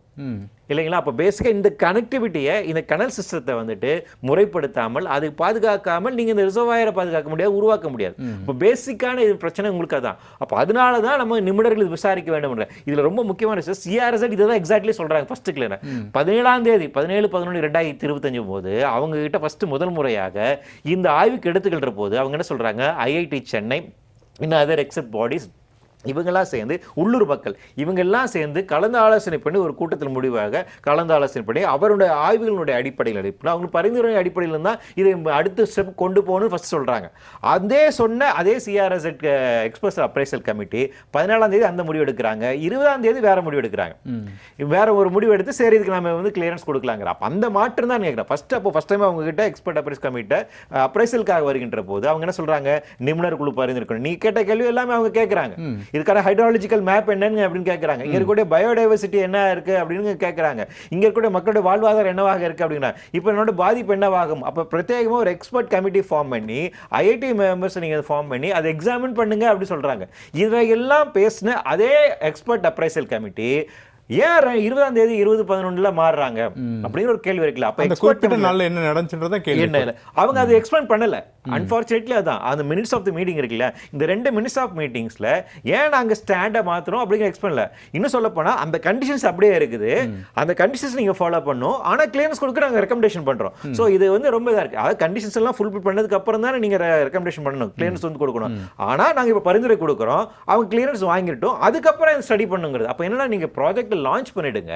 Speaker 2: இல்லைங்களா? அப்போ பேசிக்காக இந்த கனெக்டிவிட்டியை இந்த கனல் சிஸ்டத்தை வந்துட்டு முறைப்படுத்தாமல் அதை பாதுகாக்காமல் நீங்கள் இந்த ரிசர்வாயரை பாதுகாக்க முடியாது, உருவாக்க முடியாது. இப்போ பேசிக்கான இது பிரச்சனை உங்களுக்கு அதான். அப்போ அதனால தான் நம்ம நிமிடர்கள் இது விசாரிக்க வேண்டும். இதில் ரொம்ப முக்கியமான விஷயம் சிஆர்எஸ்எட் இதை தான் எக்ஸாக்ட்லி சொல்கிறாங்க. ஃபர்ஸ்ட் கிளியர் 17/11/2025 போது அவங்க கிட்ட ஃபர்ஸ்ட் முதல் முறையாக இந்த ஆய்வுக்கு எடுத்துக்கிற போது அவங்க என்ன சொல்கிறாங்க, ஐஐடி சென்னை இன்னும் அதர் எக்ஸப்ட் பாடிஸ் இவங்கெல்லாம் சேர்ந்து உள்ளூர் மக்கள் இவங்கெல்லாம் சேர்ந்து கலந்து ஆலோசனை பண்ணி ஒரு கூட்டத்தில் முடிவாக கலந்து ஆலோசனை பண்ணி அவருடைய ஆய்வுகளுடைய அடிப்படையில் அவங்க பரிந்துரை அடிப்படையில் தான் இதை அடுத்த ஸ்டெப் கொண்டு போகணும்னு ஃபர்ஸ்ட் சொல்கிறாங்க. அதே சிஆர்எஸ்எட் எக்ஸ்பர்ட்ஸ் அப்ரைசல் கமிட்டி 17ஆம் தேதி அந்த முடிவு எடுக்கிறாங்க, 20ஆம் தேதி வேற முடிவு எடுக்கிறாங்க. வேற ஒரு முடிவு எடுத்து சரி இதுக்கு நம்ம வந்து கிளியரன்ஸ் கொடுக்கலாங்கிற அப்போ அந்த மாற்றம் தான் கேட்குறேன். ஃபர்ஸ்ட் டைம் அவங்க கிட்ட எக்ஸ்பர்ட் அப்ரைஸ் கமிட்டி அப்ரைசலுக்காக வருகின்ற போது அவங்க என்ன சொல்றாங்க, நிபுணர் குழு பரிந்துரைக்கணும். நீ கேட்ட கேள்வி எல்லாமே அவங்க கேட்குறாங்க. இதுக்கான ஹைட்ராலஜிக்கல் மேப் என்னன்னு அப்படின்னு கேட்கறாங்க, இங்க இருக்கக்கூடிய பயோடைவர்சிட்டி என்ன இருக்கு அப்படின்னு கேட்கறாங்க, இங்க இருக்கக்கூடிய மக்களுடைய வாழ்வாதாரம் என்னவாக இருக்கு அப்படின்னா இப்போ என்னோட பாதிப்பு என்னவாகும். அப்ப பிரத்யேகமா ஒரு எக்ஸ்பர்ட் கமிட்டி ஃபார்ம் பண்ணி ஐஐடி மெம்பர்ஸ் நீங்க ஃபார்ம் பண்ணி அதை எக்ஸாமின் பண்ணுங்க அப்படி சொல்றாங்க. இதையெல்லாம் பேசின அதே எக்ஸ்பர்ட் அப்ரைசல் கமிட்டி ஏன் 20ஆம் தேதி 20/11 மாறுறாங்க அப்படிங்கிற ஒரு கேள்வி இருக்குல்ல. அப்ப
Speaker 1: குறிப்பிட்ட நாள்ல என்ன நடந்துன்றத கேள்வி
Speaker 2: என்ன அவங்க அதை எக்ஸ்பிளைன் பண்ணல. அன்பார்ச்சுனேட்லி அதான் அந்த மினிட்ஸ் ஆஃப் தி மீட்டிங் இருக்குல்ல, இந்த 2 மினிட்ஸ் ஆஃப் மீட்டிங்ஸ்ல ஏன் நாங்க ஸ்டாண்டை மாத்துறோம் அப்படிங்கிற எக்ஸ்பிளைன் இல்ல. இன்னும் சொல்ல போனா அந்த கண்டிஷன்ஸ் அப்படியே இருக்குது, அந்த கண்டிஷன்ஸ் நீங்க ஃபாலோ பண்ணும், ஆனா கிளியரன்ஸ் கொடுக்க நாங்க ரெக்கமெண்டேஷன் பண்றோம். சோ இது வந்து ரொம்ப இதா இருக்கு. அதாவது கண்டிஷன்ஸ் எல்லாம் ஃபுல்ஃபில் பண்ணதுக்கு அப்புறம் தானே நீங்க ரெக்கமெண்டேஷன் பண்ணணும், கிளியரன்ஸ் வந்து கொடுக்கணும். ஆனா நாங்க இப்ப பரிந்துரை கொடுக்குறோம், அவங்க கிளியரன்ஸ் வாங்கிட்டோம், அதுக்கப்புறம் ஸ்டடி பண்ணுங்கிறது. அப்ப என்னன்னா நீங்க ப்ராஜெக்ட் லான்ச் பண்ணிடுங்க,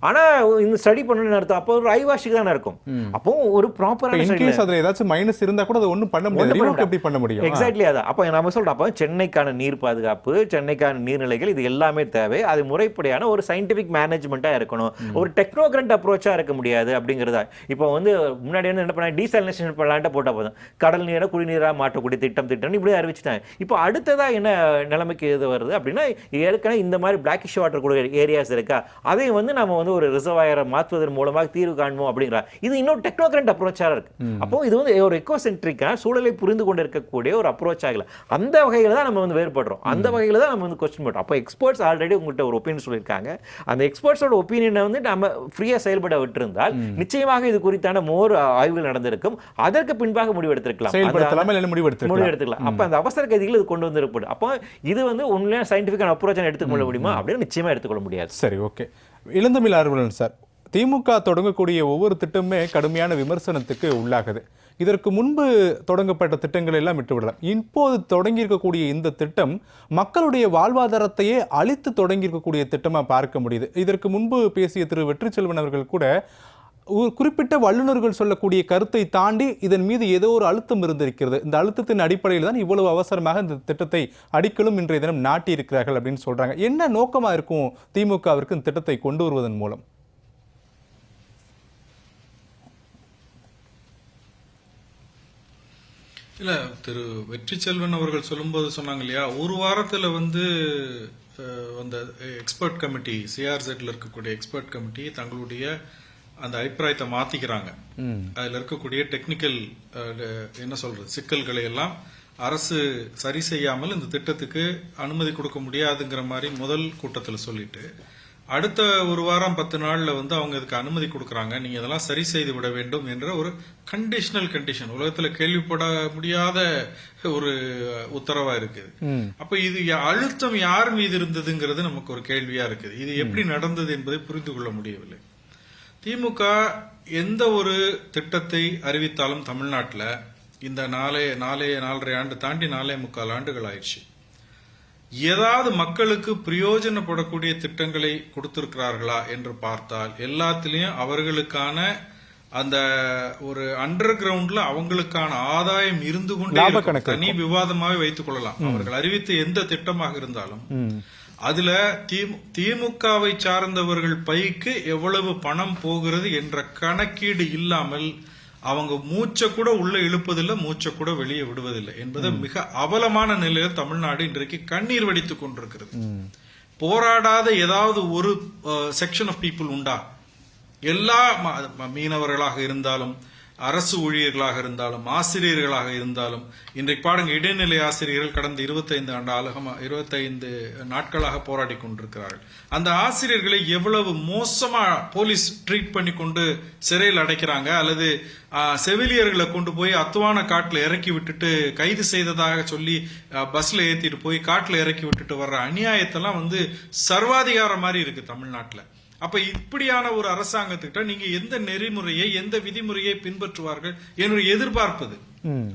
Speaker 2: ஆனா இந்த ஸ்டடி பண்ணணும்னு அர்த்தம் அப்போ ஒரு ஐவாஷிக்கு தானே இருக்கும். அப்போ ஒரு ப்ராப்பரான
Speaker 1: இன்கேஸ் அதுல ஏதாச்சும் மைனஸ் இருந்தா கூட அது ஒண்ணும் பண்ண முடியாது, எப்படி பண்ண முடியும்?
Speaker 2: எக்ஸாக்ட்லி அதான். அப்ப நம்ம சொல்றோம், அப்ப சென்னைக்கான நீர் பாதுகாப்பு, சென்னைக்கான நீர்நிலைகள் இது எல்லாமே தேவை. அது முறைப்படியான ஒரு சயின்டிபிக் மேனேஜ்மெண்டா இருக்கணும், ஒரு டெக்னோகிரண்ட் அப்ரோச்சா இருக்க முடியாது அப்படிங்கிறதா. இப்போ வந்து முன்னாடி வந்து என்ன பண்ண டீசாலினேஷன் பிளான்ட்டை போட்டா போதும், கடல் நீரை குடிநீரா மாற்றக்கூடிய திட்டம் இப்படி அறிவிச்சுட்டாங்க. இப்போ அடுத்ததா என்ன நிலைமைக்கு இது வருது அப்படின்னா, ஏற்கனவே இந்த மாதிரி பிளாக்கிஷ் வாட்டர் கூட ஏரியாஸ் இருக்கா, அதை வந்து நம்ம வந்து ஒரு ரிசர்வாயரை மாற்றுவதன் மூலமாக தீர்வு காண்போம் அப்படிங்கிறா. இது இன்னொரு டெக்னோகிரண்ட் அப்ரோச்சா இருக்கு. அப்போ இது வந்து ஒரு எக்கோசென்ட்ரிக் இருக்கிறாங்க, சூழலை புரிந்து கொண்டு இருக்கக்கூடிய ஒரு அப்ரோச் ஆகல. அந்த வகையில் தான் நம்ம வந்து வேறுபடுறோம், அந்த வகையில் தான் நம்ம வந்து கொஸ்டின் பண்ணுறோம். அப்போ எக்ஸ்பர்ட்ஸ் ஆல்ரெடி உங்கள்கிட்ட ஒரு ஒப்பீனியன் சொல்லியிருக்காங்க, அந்த எக்ஸ்பர்ட்ஸோட ஒப்பீனியனை வந்து நம்ம ஃப்ரீயாக செயல்பட விட்டிருந்தால் நிச்சயமாக இது குறித்தான மோர் ஆய்வுகள் நடந்திருக்கும், அதற்கு பின்பாக முடிவெடுத்திருக்கலாம். அப்போ அந்த அவசர கைதிகள் இது கொண்டு வந்திருப்பது. அப்போ இது வந்து உண்மையான சயின்டிஃபிக்கான அப்ரோச் எடுத்துக்கொள்ள முடியுமா அப்படின்னு நிச்சயமாக எடுத்துக்கொள்ள முடியாது.
Speaker 1: சரி, ஓகே. இளந்தமிழ் ஆர்வலன் சார், திமுக தொடங்கக்கூடிய ஒவ்வொரு திட்டமே கடுமையான விமர்சனத்துக்கு உள்ளாகுது. இதற்கு முன்பு தொடங்கப்பட்ட திட்டங்கள் எல்லாம் விட்டுவிடலாம். இப்போது தொடங்கியிருக்கக்கூடிய இந்த திட்டம் மக்களுடைய வாழ்வாதாரத்தையே அழித்து தொடங்கியிருக்கக்கூடிய திட்டமாக பார்க்க முடியுது. இதற்கு முன்பு பேசிய திரு வெற்றிச்செல்வன் அவர்கள் கூட குறிப்பிட்ட வல்லுநர்கள் சொல்லக்கூடிய கருத்தை தாண்டி இதன் மீது ஏதோ ஒரு அழுத்தம் இருந்திருக்கிறது, இந்த அழுத்தத்தின் அடிப்படையில் தான் இவ்வளவு அவசரமாக இந்த திட்டத்தை அடிக்கலும் இன்றைய தினம் நாட்டி இருக்கிறார்கள் அப்படின்னு சொல்றாங்க. என்ன நோக்கமா இருக்கும் திமுகவிற்கு இந்த திட்டத்தை கொண்டு வருவதன் மூலம்?
Speaker 3: இல்ல, திரு வெற்றிச்செல்வன் அவர்கள் சொல்லும்போது சொன்னாங்க இல்லையா, ஒரு வாரத்துல வந்து அந்த எக்ஸ்பர்ட் கமிட்டி, சிஆர்செட்ல இருக்கக்கூடிய எக்ஸ்பர்ட் கமிட்டி தங்களுடைய அந்த அபிப்பிராயத்தை மாத்திக்கிறாங்க. அதுல இருக்கக்கூடிய டெக்னிக்கல் என்ன சொல்றது சிக்கல்களை எல்லாம் அரசு சரி செய்யாமல் இந்த திட்டத்துக்கு அனுமதி கொடுக்க முடியாதுங்கிற மாதிரி முதல் கூட்டத்தில் சொல்லிட்டு, அடுத்த ஒரு வாரம் 10 நாள்ல வந்து அவங்க இதுக்கு அனுமதி கொடுக்கறாங்க, நீங்க இதெல்லாம் சரி செய்து விட வேண்டும் என்ற ஒரு கண்டிஷனல் கண்டிஷன், உலகத்துல கேள்விப்பட முடியாத ஒரு உத்தரவா இருக்குது. அப்ப இது அழுத்தம் யார் மீது இருந்ததுங்கிறது நமக்கு ஒரு கேள்வியா இருக்குது. இது எப்படி நடந்தது என்பதை புரிந்து கொள்ள முடியவில்லை. திமுக எந்த ஒரு திட்டத்தை அறிவித்தாலும் தமிழ்நாட்டில் இந்த 4.5 ஆண்டு தாண்டி 4.25 ஆண்டுகள் ஆயிடுச்சு, ஏதாவது மக்களுக்கு பிரயோஜனப்படக்கூடிய திட்டங்களை கொடுத்திருக்கிறார்களா என்று பார்த்தால் எல்லாத்திலையும் அவர்களுக்கான அந்த ஒரு அண்டர் கிரவுண்ட்ல அவங்களுக்கான ஆதாயம் இருந்து கொண்டே தனி விவாதமாவே வைத்துக் கொள்ளலாம். அவர்கள் அறிவித்த எந்த திட்டமாக இருந்தாலும் அதுல திமுகவை சார்ந்தவர்கள் பைக்கு எவ்வளவு பணம் போகிறது என்ற கணக்கீடு இல்லாமல் அவங்க மூச்சை கூட உள்ள இழுப்பதில்லை, மூச்சை கூட வெளியே விடுவதில்லை என்பது மிக அவலமான நிலையில் தமிழ்நாடு இன்றைக்கு கண்ணீர் வடித்துக் கொண்டிருக்கிறது. போராடாத ஏதாவது ஒரு செக்ஷன் ஆஃப் பீப்புள் உண்டா? எல்லா மீனவர்களாக இருந்தாலும், அரசு ஊழியர்களாக இருந்தாலும், ஆசிரியர்களாக இருந்தாலும், இன்றைக்கு பாருங்க இடைநிலை ஆசிரியர்கள் கடந்த 25 நாட்களாக போராடி கொண்டிருக்கிறார்கள். அந்த ஆசிரியர்களை எவ்வளவு மோசமா போலீஸ் ட்ரீட் பண்ணி கொண்டு சிறையில் அடைக்கிறாங்க, அல்லது செவிலியர்களை கொண்டு போய் அத்துவான காட்டுல இறக்கி விட்டுட்டு கைது செய்ததாக சொல்லி பஸ்ல ஏத்திட்டு போய் காட்டுல இறக்கி விட்டுட்டு வர்ற அநியாயத்தெல்லாம் வந்து சர்வாதிகாரம் மாதிரி இருக்கு தமிழ்நாட்டுல. அப்ப இப்படியான ஒரு அரசாங்கத்துக்கிட்ட நீங்க எந்த நெறிமுறையை, எந்த விதிமுறையை பின்பற்றுவார்கள் என்று எதிர்பார்ப்பது,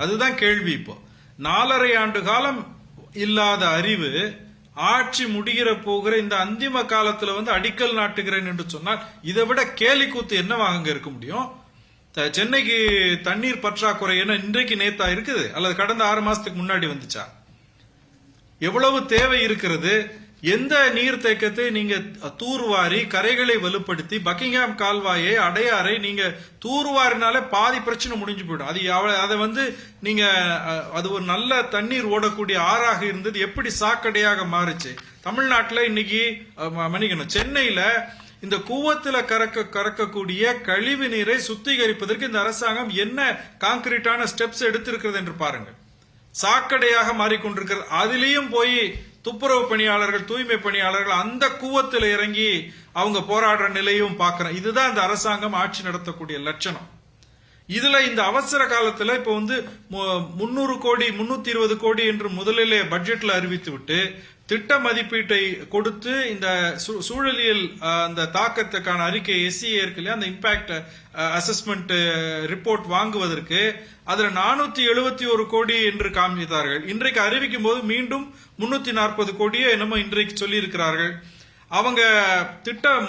Speaker 3: அதுதான் கேள்வி. இப்போ 4.5 ஆண்டு காலம் இல்லாத அறிவு ஆட்சி முடிகிற போகிற இந்த அந்திம காலத்துல வந்து அடிக்கல் நாட்டுகிறேன் என்று சொன்னால் இதை விட கேலி கூத்து என்னவாக இருக்க முடியும்? சென்னைக்கு தண்ணீர் பற்றாக்குறை என்ன இன்றைக்கு நேத்தா இருக்குது, அல்லது கடந்த 6 மாசத்துக்கு முன்னாடி வந்துச்சா? எவ்வளவு தேவை இருக்கிறது? எந்த நீர் தேக்கத்தை நீங்க தூர்வாரி கரைகளை வலுப்படுத்தி பக்கிங்ஹாம் கால்வாயை, அடையாறை நீங்க தூர்வாரினாலே பாதி பிரச்சனை முடிஞ்சு போயிடும். அதை வந்து நீங்க அது ஒரு நல்ல தண்ணீர் ஓடக்கூடிய ஆறாக இருந்தது எப்படி சாக்கடையாக மாறுச்சு? தமிழ்நாட்டில் இன்னைக்கு மன்னிக்கணும், சென்னையில இந்த கூவத்துல கறக்கக்கூடிய கழிவு நீரை சுத்திகரிப்பதற்கு இந்த அரசாங்கம் என்ன கான்கிரீட்டான ஸ்டெப்ஸ் எடுத்திருக்கிறது என்று பாருங்க. சாக்கடையாக மாறிக்கொண்டிருக்கிறது. அதிலையும் போய் துப்புரவு பணியாளர்கள், தூய்மை பணியாளர்கள் அந்த கூவத்தில் இறங்கி அவங்க போராடுற நிலையும் பார்க்கிறோம். இதுதான் இந்த அரசாங்கம் ஆட்சி நடத்தக்கூடிய லட்சணம். இதுல இந்த அவசர காலத்துல இப்ப வந்து 300 கோடி 320 கோடி என்று முதலிலே பட்ஜெட்ல அறிவித்து விட்டு திட்ட மதிப்பீட்டை கொடுத்து இந்த சூழலியல் அந்த தாக்கத்துக்கான அறிக்கை SCA இருக்கு இல்லையா, அந்த இம்பாக்ட் அசஸ்மெண்ட் ரிப்போர்ட் வாங்குவதற்கு அதுல 471 கோடி என்று காண்பித்தார்கள். இன்றைக்கு அறிவிக்கும் போது மீண்டும் 340 கோடியே என்னமோ இன்றைக்கு சொல்லி இருக்கிறார்கள். அவங்க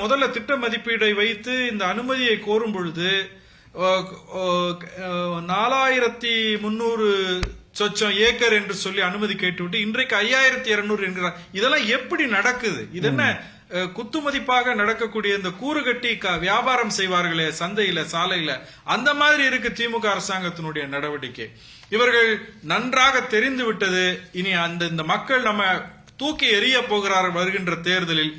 Speaker 3: முதல்ல திட்ட மதிப்பீடை வைத்து இந்த அனுமதியை கோரும் பொழுது 4300 சொச்சம் ஏக்கர் என்று சொல்லி அனுமதி கேட்டுவிட்டு இன்றைக்கு 5200 என்கிறார். இதெல்லாம் எப்படி நடக்குது? இது என்ன குத்துமதிப்பாக நடக்கக்கூடிய இந்த கூறுகட்டி வியாபாரம் செய்வார்களே சந்தையில, சாலையில, அந்த மாதிரி இருக்கு திமுக அரசாங்கத்தினுடைய நடவடிக்கை. இவர்கள் நன்றாக தெரிந்து விட்டது. இனி இந்த மக்கள் நம்ம தூக்கி எறிய போகிறார்கள் வருகின்ற தேர்தலில்.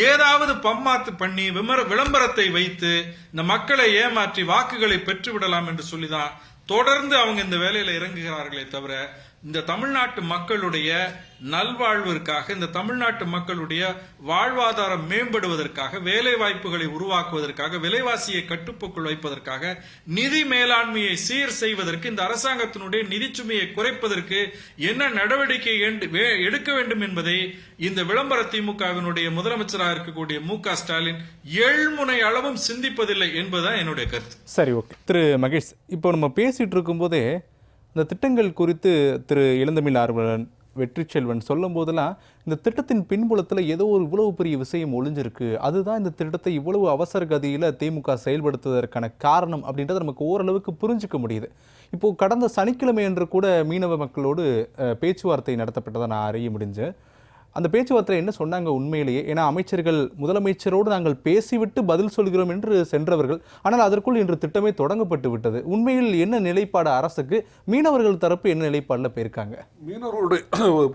Speaker 3: ஏதாவது பம்மாத்து பண்ணி விளம்பரத்தை வைத்து இந்த மக்களை ஏமாற்றி வாக்குகளை பெற்றுவிடலாம் என்று சொல்லிதான் தொடர்ந்து அவங்க இந்த வேலையில இறங்குகிறார்களே தவிர இந்த தமிழ்நாட்டு மக்களுடைய நல்வாழ்விற்காக, இந்த தமிழ்நாட்டு மக்களுடைய வாழ்வாதாரம் மேம்படுவதற்காக, வேலை வாய்ப்புகளை உருவாக்குவதற்காக, விலைவாசியை கட்டுப்புக்குள் வைப்பதற்காக, நிதி மேலாண்மையை சீர் செய்வதற்கு, இந்த அரசாங்கத்தினுடைய நிதிச்சுமையை குறைப்பதற்கு என்ன நடவடிக்கை எடுக்க வேண்டும் என்பதை இந்த விளம்பர திமுகவினுடைய முதலமைச்சராக இருக்கக்கூடிய மு.க. ஸ்டாலின் ஏழ்முனை அளவும் சிந்திப்பதில்லை என்பதுதான் என்னுடைய கருத்து.
Speaker 1: சரி, ஓகே. திரு மகேஷ், இப்போ நம்ம பேசிட்டு இருக்கும்போதே இந்த திட்டங்கள் குறித்து திரு இளந்தமிழ் ஆர்வலன், வெற்றி செல்வன் சொல்லும் போதெல்லாம் இந்த திட்டத்தின் பின்புலத்தில் ஏதோ ஒரு இவ்வளவு பெரிய விஷயம் ஒளிஞ்சிருக்கு, அதுதான் இந்த திட்டத்தை இவ்வளவு அவசர கதியில் திமுக செயல்படுத்துவதற்கான காரணம் அப்படின்றத நமக்கு ஓரளவுக்கு புரிஞ்சுக்க முடியுது. இப்போது கடந்த சனிக்கிழமை அன்று கூட மீனவ மக்களோடு பேச்சுவார்த்தை நடத்தப்பட்டதை நான் அறிய முடிஞ்சேன். அந்த பேச்சுவார்த்தை என்ன சொன்னாங்க உண்மையிலேயே? ஏன்னா அமைச்சர்கள் முதலமைச்சரோடு நாங்கள் பேசிவிட்டு பதில் சொல்கிறோம் என்று சென்றவர்கள், ஆனால் அதற்குள் இன்று திட்டமே தொடங்கப்பட்டு விட்டது. உண்மையில் என்ன நிலைப்பாடு அரசுக்கு? மீனவர்கள் தரப்பு என்ன நிலைப்பாடில் போயிருக்காங்க?
Speaker 4: மீனவர்களுடைய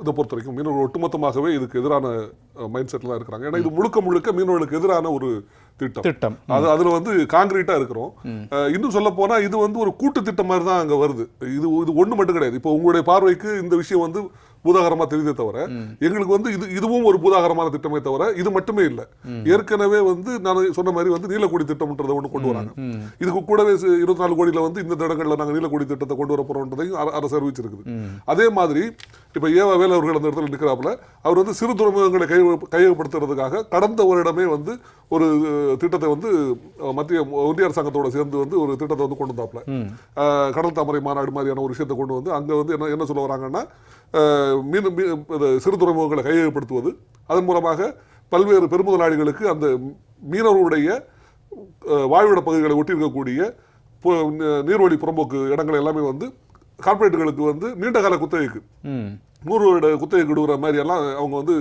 Speaker 4: இதை பொறுத்த வரைக்கும் மீனவர்கள் ஒட்டுமொத்தமாகவே இதுக்கு எதிரான மைண்ட் செட்டில் தான் இருக்கிறாங்க. ஏன்னா இது முழுக்க முழுக்க மீனவர்களுக்கு எதிரான ஒரு திட்டம். அதுல வந்து காங்கிரீட்டா இருக்கிறோம். இன்னும் சொல்ல போனா இது வந்து ஒரு கூட்டு திட்டம் மாதிரி தான் அங்க வருது. இது ஒண்ணு மட்டும் கிடையாது. இப்போ உங்களுடைய பார்வைக்கு இந்த விஷயம் வந்து பூதாகரமா தெரியுதே தவிர, எங்களுக்கு வந்து இதுவும் ஒரு பூதாகரமான திட்டமே தவிர இது மட்டுமே இல்லை. ஏற்கனவே வந்து நான் சொன்ன மாதிரி வந்து நீலக்குடி திட்டம்ன்றதை ஒன்று கொண்டு வராங்க. இதுக்கு கூடவே 24 கோடியில வந்து இந்த இடங்கள்ல நாங்கள் நீலக்குடி திட்டத்தை கொண்டு வர போறோம்ன்றதையும் அரசு அறிவிச்சிருக்குது. அதே மாதிரி இப்ப ஏவா வேலை அவர்கள் அந்த இடத்துல நிற்கிறாப்புல, அவர் வந்து சிறு துறைமுகங்களை கையகப்படுத்துறதுக்காக கடந்த வருடமே வந்து ஒரு திட்டத்தை வந்து ஒன்றிய அரசாங்கத்தோட சேர்ந்து வந்து ஒரு திட்டத்தை வந்து கொண்டு வந்தாப்புல. கடல் தாமரை மாநாடு மாதிரியான ஒரு விஷயத்தை கொண்டு வந்து அங்க வந்து என்ன சொல்ல வராங்கன்னா, சிறு துறைமுகங்களை கையகப்படுத்துவது, அதன் மூலமாக பல்வேறு பெருமுதலாளிகளுக்கு அந்த மீனவர்களுடைய வாழ்விட பகுதிகளை ஒட்டி இருக்கக்கூடிய நீர்வழி புறம்போக்கு இடங்கள் எல்லாமே வந்து கார்பரேட்டுகளுக்கு வந்து நீண்ட கால குத்தகைக்கு 100 வருட குத்தகை கொடுக்குற மாதிரி எல்லாம் அவங்க வந்து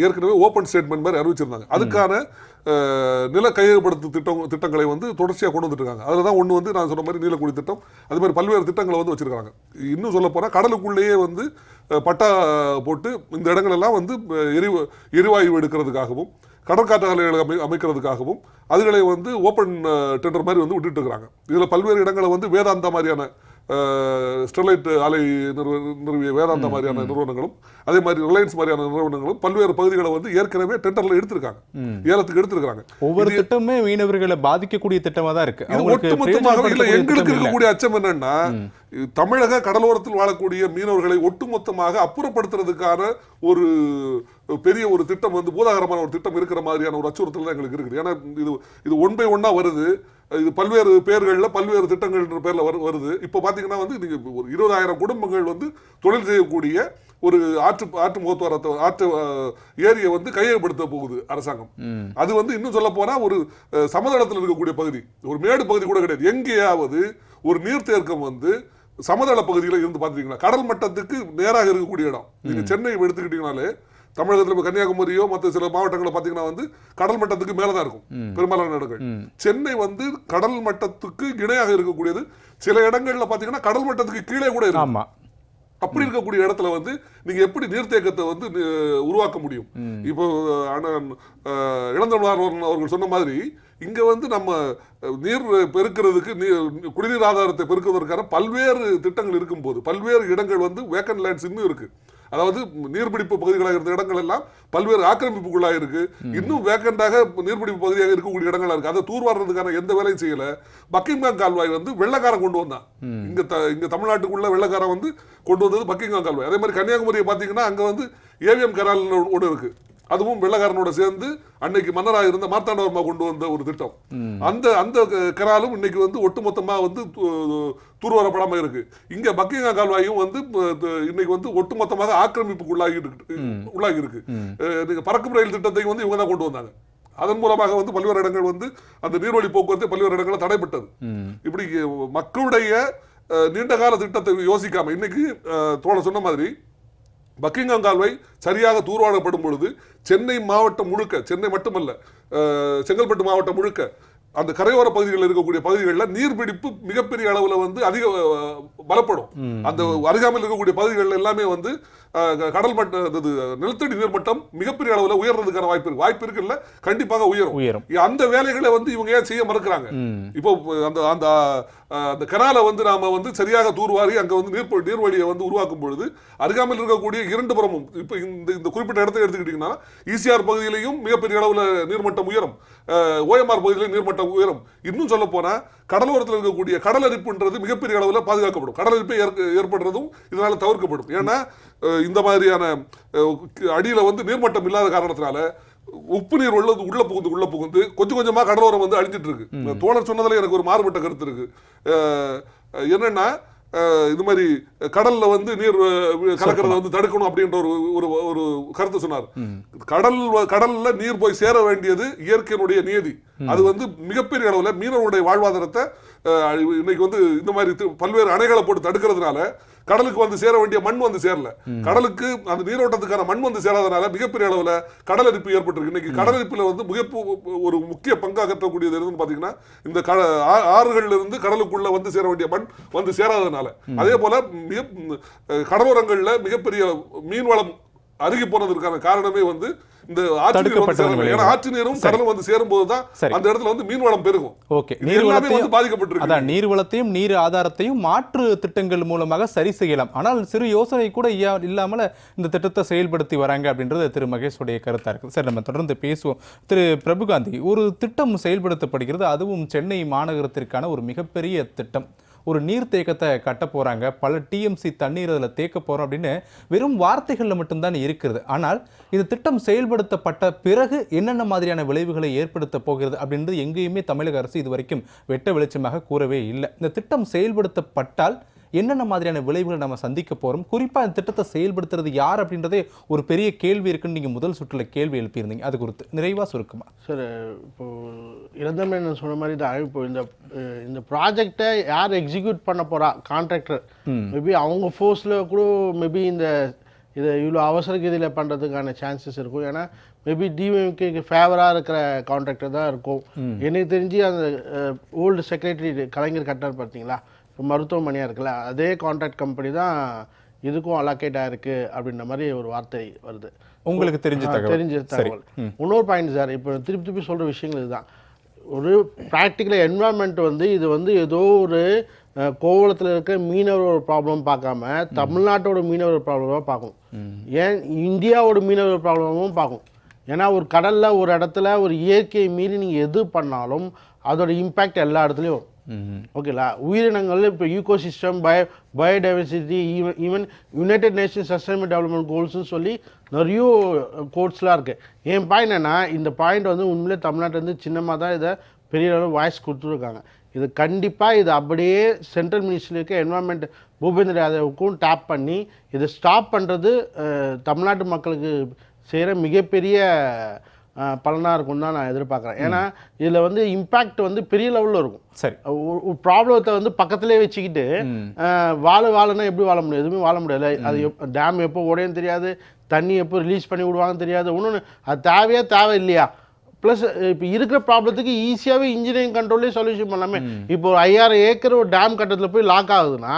Speaker 4: ஏற்கனவே ஓப்பன் ஸ்டேட்மெண்ட் மாதிரி அறிவிச்சிருந்தாங்க. அதுக்கான நில கையகப்படுத்து திட்டங்களை வந்து தொடர்ச்சியாக கொண்டு வந்துட்டு இருக்காங்க. அதில் தான் ஒன்று வந்து நான் சொன்ன மாதிரி நீலக்குடி திட்டம், அது மாதிரி பல்வேறு திட்டங்களை வந்து வச்சிருக்காங்க. இன்னும் சொல்ல போனால் கடலுக்குள்ளேயே வந்து பட்டா போட்டு இந்த இடங்களெல்லாம் வந்து எரிவாயு எடுக்கிறதுக்காகவும் கடற்காற்றாலைகளை அமைக்கிறதுக்காகவும் அதுகளை வந்து ஓப்பன் டெண்டர் மாதிரி வந்து விட்டுட்டு இருக்கிறாங்க. இதில் பல்வேறு இடங்களை வந்து வேதாந்தா மாதிரியான ஸ்டெர்லைட் ஆலை நிறுவிய வேதாந்தா மாதிரியான நிறுவனங்களும், அதே மாதிரி ரிலையன்ஸ் மாதிரியான நிறுவனங்களும் பல்வேறு பகுதிகளை வந்து ஏற்கனவே டெண்டர்ல எடுத்திருக்காங்க, ஏலத்துக்கு எடுத்திருக்காங்க.
Speaker 1: ஒவ்வொரு திட்டமே மீனவர்களை பாதிக்கக்கூடிய திட்டமா தான் இருக்கு.
Speaker 4: ஒட்டுமொத்தமாக இல்ல. எங்களுக்கு இருக்கக்கூடிய அச்சம் என்னன்னா, தமிழக கடலோரத்தில் வாழக்கூடிய மீனவர்களை ஒட்டுமொத்தமாக அப்புறப்படுத்துறதுக்கான ஒரு பெரிய ஒரு திட்டம் வந்து பூதாகரமான ஒரு திட்டம் இருக்கிற மாதிரியான ஒரு அச்சுறுத்தல் தான் எங்களுக்கு இருக்குது. ஏன்னா இது ஒன் பை ஒன்னா வருது. இது பல்வேறு பேர்களில் பல்வேறு திட்டங்கள் பேர்ல வருது. இப்போ பாத்தீங்கன்னா வந்து நீங்க ஒரு 20,000 குடும்பங்கள் வந்து தொழில் செய்யக்கூடிய ஒரு ஆற்று முகத்துவாரத்தை ஏரியை வந்து கையகப்படுத்த போகுது அரசாங்கம். அது வந்து இன்னும் சொல்ல போனா ஒரு சமதளத்தில் இருக்கக்கூடிய பகுதி, ஒரு மேடு பகுதி கூட கிடையாது. எங்கேயாவது ஒரு நீர்த்தேக்கம் வந்து சமதள பகுதியில் இருந்து பார்த்துட்டீங்கன்னா கடல் மட்டத்துக்கு நேராக இருக்கக்கூடிய இடம். நீங்க சென்னை எடுத்துக்கிட்டீங்கனாலே தமிழகத்தில் கன்னியாகுமரியோ மற்ற சில மாவட்டங்களை பார்த்தீங்கன்னா வந்து கடல் மட்டத்துக்கு மேலதான் இருக்கும் பெரும்பாலான இடங்கள். சென்னை வந்து கடல் மட்டத்துக்கு இணையாக இருக்கக்கூடியது. சில இடங்கள்ல பாத்தீங்கன்னா கடல் மட்டத்துக்கு கீழே கூட இருக்கு. அப்படி இருக்கக்கூடிய இடத்துல வந்து நீங்க எப்படி நீர்த்தேக்கத்தை வந்து உருவாக்க முடியும்? இப்போ இளந்தமிழ் அவர்கள் சொன்ன மாதிரி இங்க வந்து நம்ம நீர் பெருக்கிறதுக்கு குடிநீர் ஆதாரத்தை பெருக்குவதற்கான பல்வேறு திட்டங்கள் இருக்கும் போது பல்வேறு இடங்கள் வந்து வேக்கன்ட் லேண்ட்ஸ் இன்னும் இருக்கு. அதாவது நீர்பிடிப்பு பகுதிகளாக இருந்த இடங்கள் எல்லாம் பல்வேறு ஆக்கிரமிப்புக்குள்ளாக இருக்கு. இன்னும் வேக்கண்டாக நீர்பிடிப்பு பகுதியாக இருக்கக்கூடிய இடங்களா இருக்கு. அதை தூர்வாடுறதுக்கான எந்த வேலையும் செய்யல. பக்கிங்காம் கால்வாய் வந்து வெள்ளக்காரன் கொண்டு வந்தான். இங்க தமிழ்நாட்டுக்குள்ள வெள்ளக்காரன் வந்து கொண்டு வந்தது பக்கிங்காம் கால்வாய். அதே மாதிரி கன்னியாகுமரியை பாத்தீங்கன்னா அங்க வந்து ஏவிஎம் கனால் ஒன்று இருக்கு. அதுவும் வெள்ளக்காரனோட சேர்ந்து அன்னைக்கு மன்னராக இருந்த மார்த்தாண்டவர்மா கொண்டு வந்த ஒரு திட்டம். அந்த கனாலும் இன்னைக்கு வந்து ஒட்டுமொத்தமா வந்து தூர்வாரப்படாம இருக்கு. இங்க பக்கிங்காம் கால்வாயும் வந்து இன்னைக்கு வந்து ஒட்டுமொத்தமாக ஆக்கிரமிப்புக்கு உள்ளாகி இருக்கு. பறக்கும் ரயில் திட்டத்தையும் வந்து இவங்க தான் கொண்டு வந்தாங்க. அதன் மூலமாக வந்து பல்வேறு இடங்கள் வந்து அந்த நீர்வழி போக்குவரத்து பல்வேறு இடங்களில் தடைப்பட்டது. இப்படி மக்களுடைய நீண்டகால திட்டத்தை யோசிக்காம இன்னைக்கு தோழ சொன்ன மாதிரி பக்கிங்காம் கால்வாய் சரியாக தூர்வாரப்படும் பொழுது சென்னை மாவட்டம் முழுக்க, சென்னை மட்டுமல்ல செங்கல்பட்டு மாவட்டம் முழுக்க அந்த கரையோர பகுதிகளில் இருக்கக்கூடிய பகுதிகளில் நீர்பிடிப்பு மிகப்பெரிய அளவில் வந்து அதிக பலப்படும். அந்த அருகாமையில் இருக்கக்கூடிய பகுதிகளில் எல்லாமே வந்து கடல் மட்ட நிலத்தடி நீர்மட்டம் மிகப்பெரிய அளவில் உயர்றதுக்கான வாய்ப்பு இருக்கு இல்ல, கண்டிப்பாக உயரும். அந்த வேலைகளை வந்து இவங்க ஏன் செய்ய மறுக்கிறாங்க? இப்போ அந்த அந்த அந்த கனாலை வந்து நாம வந்து சரியாக தூர்வாரி அங்க வந்து நீர்வழியை வந்து உருவாக்கும் பொழுது அருகாமையில் இருக்கக்கூடிய 2 புறமும் இப்போ இந்த குறிப்பிட்ட இடத்தை எடுத்துக்கிட்டீங்கன்னா ஈசிஆர் பகுதியிலையும் மிகப்பெரிய அளவில் நீர்மட்டம் உயரும், ஓஎம்ஆர் பகுதியிலும் நீர்மட்டம் உயரும். இன்னும் சொல்ல போனா கடலோரத்தில் இருக்கக்கூடிய கடலரிப்புன்றது மிகப்பெரிய அளவில் பாதுகாக்கப்படும். கடலரிப்பை ஏற்படுறதும் இதனால தவிர்க்கப்படும். ஏன்னா இந்த மாதிரியான அடியில வந்து நீர்மட்டம் இல்லாத காரணத்தினால உப்பு நீர் உள்ள புகுந்து கொஞ்சம் கொஞ்சமா கடலோரம் வந்து அழிஞ்சிட்டு இருக்கு. தோழர் சொன்னதுல எனக்கு ஒரு மாறுபட்ட கருத்து இருக்கு. என்னன்னா இது மாதிரி கடல்ல வந்து நீர் கலக்கிறத வந்து தடுக்கணும் அப்படின்ற ஒரு கருத்து சொன்னார். கடல்ல நீர் போய் சேர வேண்டியது இயற்கையினுடைய நியதி. அது வந்து மிகப்பெரிய அளவுல மீனவருடைய வாழ்வாதாரத்தை இன்னைக்கு வந்து இந்த மாதிரி பல்வேறு அணைகளை போட்டு தடுக்கிறதுனால கடலுக்கு வந்து சேர வேண்டிய மண் வந்து சேரல. கடலுக்கு அந்த நீரோட்டத்துக்கான மண் வந்து சேராதனால மிகப்பெரிய அளவுல கடலரிப்பு ஏற்பட்டிருக்கு. இன்னைக்கு கடலரிப்புல வந்து ஒரு முக்கிய பங்காற்றக்கூடியது எதுன்னு பாத்தீங்கன்னா இந்த ஆறுகள்ல இருந்து கடலுக்குள்ள வந்து சேர வேண்டிய மண் வந்து சேராதனால. அதே போல கடலோரங்கள்ல மிகப்பெரிய மீன் வளம் அருகி போனதற்கான காரணமே வந்து இந்த ஆற்று நீரும் கடலும் வந்து சேரும் போதுதான் அந்த இடத்துல வந்து மீன் வளம் பெருகும்.
Speaker 1: நீர் வளத்தையும் நீர் ஆதாரத்தையும் மாற்று திட்டங்கள் மூலமாக சரி செய்யலாம். ஆனால் சிறு யோசனை கூட இல்லாமல் இந்த திட்டத்தை செயல்படுத்தி வராங்க அப்படின்றது திரு மகேஷுடைய கருத்தா இருக்கு. சரி, நம்ம தொடர்ந்து பேசுவோம். திரு பிரபுகாந்தி, ஒரு திட்டம் செயல்படுத்தப்படுகிறது, அதுவும் சென்னை மாநகரத்திற்கான ஒரு மிகப்பெரிய திட்டம். ஒரு நீர்த்தேக்கத்தை கட்ட போறாங்க, பல டிஎம்சி தண்ணீர் அதில் தேக்க போறோம் அப்படின்னு வெறும் வார்த்தைகளில் மட்டும்தான் இருக்கிறது. ஆனால் இந்த திட்டம் செயல்படுத்தப்பட்ட பிறகு என்னென்ன மாதிரியான விளைவுகளை ஏற்படுத்த போகிறது அப்படின்றது எங்கேயுமே தமிழக அரசு இதுவரைக்கும் வெட்ட வெளிச்சமாக கூறவே இல்லை. இந்த திட்டம் செயல்படுத்தப்பட்டால் என்னென்ன மாதிரியான விளைவுகளை நம்ம சந்திக்க போறோம், குறிப்பா இந்த திட்டத்தை செயல்படுத்துறது யார் அப்படின்றதே ஒரு பெரிய கேள்வி இருக்குன்னு நீங்க முதல் சுற்றுல கேள்வி எழுப்பியிருந்தீங்க. அது குறித்து நிறைவா சுருக்குமா?
Speaker 5: சார், இப்போ இறந்தமே நான் சொன்ன மாதிரி தான் இப்போ இந்த ப்ராஜெக்டை யார் எக்ஸிக்யூட் பண்ண போறா, கான்ட்ராக்டர் மேபி அவங்க ஃபோர்ஸில் கூட மேபி இதை இவ்வளோ அவசர கதியில் பண்ணுறதுக்கான சான்சஸ் இருக்கும். ஏன்னா மேபி டிஎம்கேக்கு ஃபேவராக இருக்கிற கான்ட்ராக்டர் தான் இருக்கும். எனக்கு தெரிஞ்சு அந்த ஓல்டு செக்ரட்டரி கலைஞர் கட்டினார் பார்த்தீங்களா, இப்போ மருத்துவமனையாக இருக்குல்ல, அதே கான்ட்ராக்ட் கம்பெனி தான் இதுக்கும் அலோகேட் ஆயிருக்கு அப்படின்ற மாதிரி ஒரு வார்த்தை வருது.
Speaker 1: உங்களுக்கு தெரிஞ்ச தகவல்.
Speaker 5: இன்னொரு பாயிண்ட் சார், இப்போ திருப்பி சொல்கிற விஷயங்கள் இதுதான். ஒரு ப்ராக்டிக்கல் என்வரான்மெண்ட் வந்து இது வந்து ஏதோ ஒரு கோவளத்தில் இருக்க மீனவரோட ப்ராப்ளம் பார்க்காம தமிழ்நாட்டோட மீனவர் ப்ராப்ளமாக பார்க்கும், ஏன் இந்தியாவோட மீனவர் ப்ராப்ளமும் பார்க்கும். ஏன்னா ஒரு கடலில் ஒரு இடத்துல ஒரு இயற்கையை மீறி நீங்கள் எது பண்ணாலும் அதோட இம்பேக்ட் எல்லா இடத்துலையும் வரும். ஓகேங்களா? உயிரினங்கள் இப்போ ecosystem, biodiversity, even United Nations sustainable development கோல்ஸ்னு சொல்லி நிறைய கோட்ஸ்லாம் இருக்குது. என் பாயிண்ட் என்னன்னா, இந்த பாயிண்ட் வந்து உண்மையிலே தமிழ்நாட்டிலேருந்து சின்னமாக தான் இதை பெரிய அளவு வாய்ஸ் கொடுத்துருக்காங்க. இது கண்டிப்பாக இது அப்படியே சென்ட்ரல் மினிஸ்ட்ரியில் இருக்க என்வரான்மெண்ட் பூபேந்திர யாதவுக்கும் டேப் பண்ணி இதை ஸ்டாப் பண்ணுறது தமிழ்நாட்டு மக்களுக்கு செய்கிற மிகப்பெரிய பலனாக இருக்கும் தான் நான் எதிர்பார்க்குறேன். ஏன்னா இதில் வந்து இம்பேக்ட் வந்து பெரிய லெவலில் இருக்கும்.
Speaker 1: சரி,
Speaker 5: ஒரு ப்ராப்ளத்தை வந்து பக்கத்துலேயே வச்சுக்கிட்டு வாழனா எப்படி வாழ முடியும்? எதுவுமே வாழ முடியாது. அது டேம் எப்போ உடையும் தெரியாது, தண்ணி எப்போ ரிலீஸ் பண்ணி விடுவாங்கன்னு தெரியாது. இன்னொன்று அது தேவை இல்லையா? ப்ளஸ் இப்போ இருக்கிற ப்ராப்ளத்துக்கு ஈஸியாகவே இன்ஜினியரிங் கண்ட்ரோல்லே சொல்யூஷன் பண்ணலாமே. இப்போ ஒரு 5000 ஏக்கர் ஒரு டேம் கட்டத்தில் போய் லாக் ஆகுதுன்னா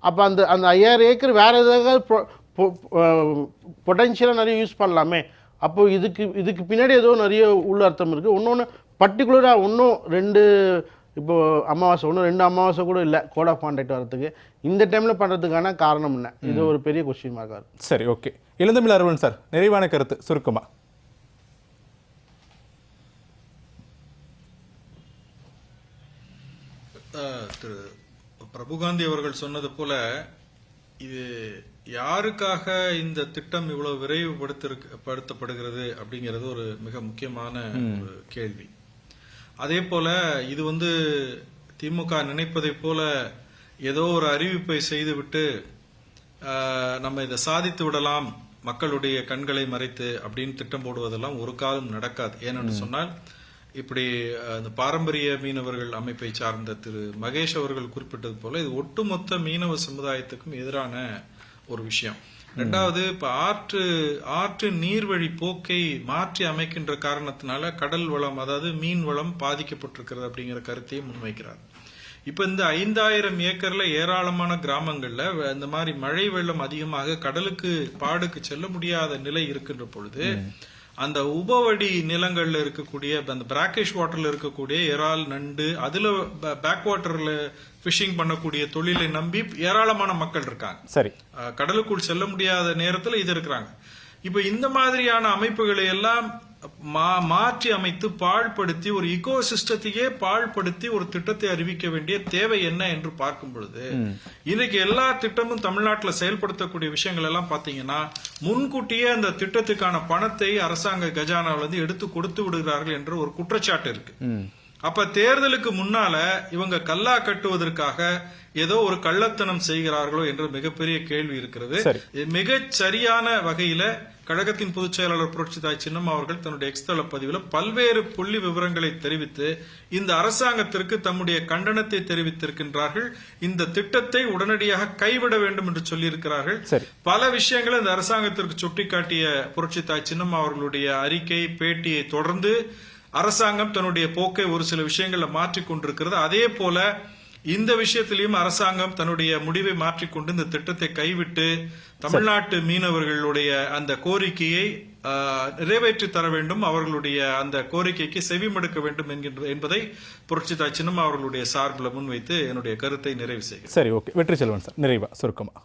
Speaker 5: அப்போ அந்த 5000 ஏக்கர் வேறு எதாவது பொட்டென்ஷியலாக நிறைய யூஸ் பண்ணலாமே. அப்போது இதுக்கு பின்னாடி ஏதோ நிறைய உள்ள அர்த்தம் இருக்குது. இன்னொன்று பர்டிகுலராக இன்னும் 2 அமாவாசை கூட இல்லை கோட் ஆஃப் கான்டாக்ட் வரதுக்கு. இந்த டைமில் பண்ணுறதுக்கான காரணம் என்ன? இது ஒரு பெரிய கொஸ்டின் மார்க்காக இருக்குது.
Speaker 1: சரி, ஓகே. இளந்தமிழ் அருவன் சார், நிறைவான கருத்து சுருக்கமா.
Speaker 3: திரு பிரபுகாந்தி அவர்கள் சொன்னது போல இது யாருக்காக இந்த திட்டம் இவ்வளவு விரைவுபடுத்தப்படுகிறது அப்படிங்கிறது ஒரு மிக முக்கியமான ஒரு கேள்வி. அதே போல இது வந்து திமுக நினைப்பதை போல ஏதோ ஒரு அறிவிப்பை செய்துவிட்டு நம்ம இதை சாதித்து விடலாம் மக்களுடைய கண்களை மறைத்து அப்படின்னு திட்டம் போடுவதெல்லாம் ஒரு காலம் நடக்காது. ஏன்னு சொன்னால் இப்படி அந்த பாரம்பரிய மீனவர்கள் அமைப்பை சார்ந்த திரு மகேஷ் அவர்கள் குறிப்பிட்டது போல இது ஒட்டுமொத்த மீனவ சமுதாயத்துக்கும் எதிரான ஒரு விஷயம். ரெண்டாவது இப்ப ஆற்று நீர்வழி போக்கை மாற்றி அமைக்கின்ற காரணத்தினால கடல் வளம், அதாவது மீன் வளம் பாதிக்கப்பட்டிருக்கிறது அப்படிங்கிற கருத்தையும் முன்வைக்கிறார். இப்ப இந்த 5000 ஏக்கர்ல ஏராளமான கிராமங்கள்ல இந்த மாதிரி மழை வெள்ளம் அதிகமாக கடலுக்கு பாடுக்கு செல்ல முடியாத நிலை இருக்கின்ற பொழுது அந்த உபவடி நிலங்கள்ல இருக்கக்கூடிய அந்த பிராக்கிஷ் வாட்டர்ல இருக்கக்கூடிய இறால், நண்டு, அதுல பேக் வாட்டர்ல பிஷிங் பண்ணக்கூடிய தொழிலை நம்பி ஏராளமான மக்கள் இருக்காங்க.
Speaker 1: சரி,
Speaker 3: கடலுக்குள் செல்ல முடியாத நேரத்துல இது இருக்கிறாங்க. இப்ப இந்த மாதிரியான அமைப்புகளை எல்லாம் மாற்றி அமைத்து பாழ்படுத்தி ஒரு இக்கோ சிஸ்டத்தையே பாழ்படுத்தி ஒரு திட்டத்தை அறிவிக்க வேண்டிய தேவை என்ன என்று பார்க்கும் பொழுது இன்னைக்கு எல்லா திட்டமும் தமிழ்நாட்டில் செயல்படுத்தக்கூடிய விஷயங்கள் எல்லாம் பாத்தீங்கன்னா முன்கூட்டியே அந்த திட்டத்துக்கான பணத்தை அரசாங்க கஜானாவிலிருந்து எடுத்து கொடுத்து விடுகிறார்கள் என்ற ஒரு குற்றச்சாட்டு இருக்கு. அப்ப தேர்தலுக்கு முன்னால இவங்க கல்லா கட்டுவதற்காக ஏதோ ஒரு கள்ளத்தனம் செய்கிறார்களோ என்ற மிகப்பெரிய கேள்வி இருக்கிறது. மிக சரியான வகையில கழகத்தின் பொதுச் செயலாளர் புரட்சித்தாய் சின்னம்மா அவர்கள் தன்னுடைய எக்ஸ்தல பதிவில் பல்வேறு புள்ளி விவரங்களை தெரிவித்து இந்த அரசாங்கத்திற்கு தம்முடைய கண்டனத்தை தெரிவித்திருக்கின்றார்கள். இந்த திட்டத்தை உடனடியாக கைவிட வேண்டும் என்று சொல்லியிருக்கிறார்கள். பல விஷயங்களை இந்த அரசாங்கத்திற்கு சுட்டிக்காட்டிய புரட்சித்தாய் சின்னம்மா அவர்களுடைய அறிக்கை, பேட்டியை தொடர்ந்து அரசாங்கம் தன்னுடைய போக்கை ஒரு சில விஷயங்களை மாற்றிக் கொண்டிருக்கிறது. அதே போல இந்த விஷயத்திலையும் அரசாங்கம் தன்னுடைய முடிவை மாற்றிக்கொண்டு இந்த திட்டத்தை கைவிட்டு தமிழ்நாட்டு மீனவர்களுடைய அந்த கோரிக்கையை நிறைவேற்றி தர வேண்டும், அவர்களுடைய அந்த கோரிக்கைக்கு செவிமடுக்க வேண்டும் என்பதை புரட்சித்தாய் சின்னம்மா அவர்களுடைய சார்பில் முன்வைத்து என்னுடைய கருத்தை நிறைவு செய்கிறேன்.
Speaker 1: சரி, ஓகே. வெற்றி செல்வன் சார், நிறைவா சுருக்கமா.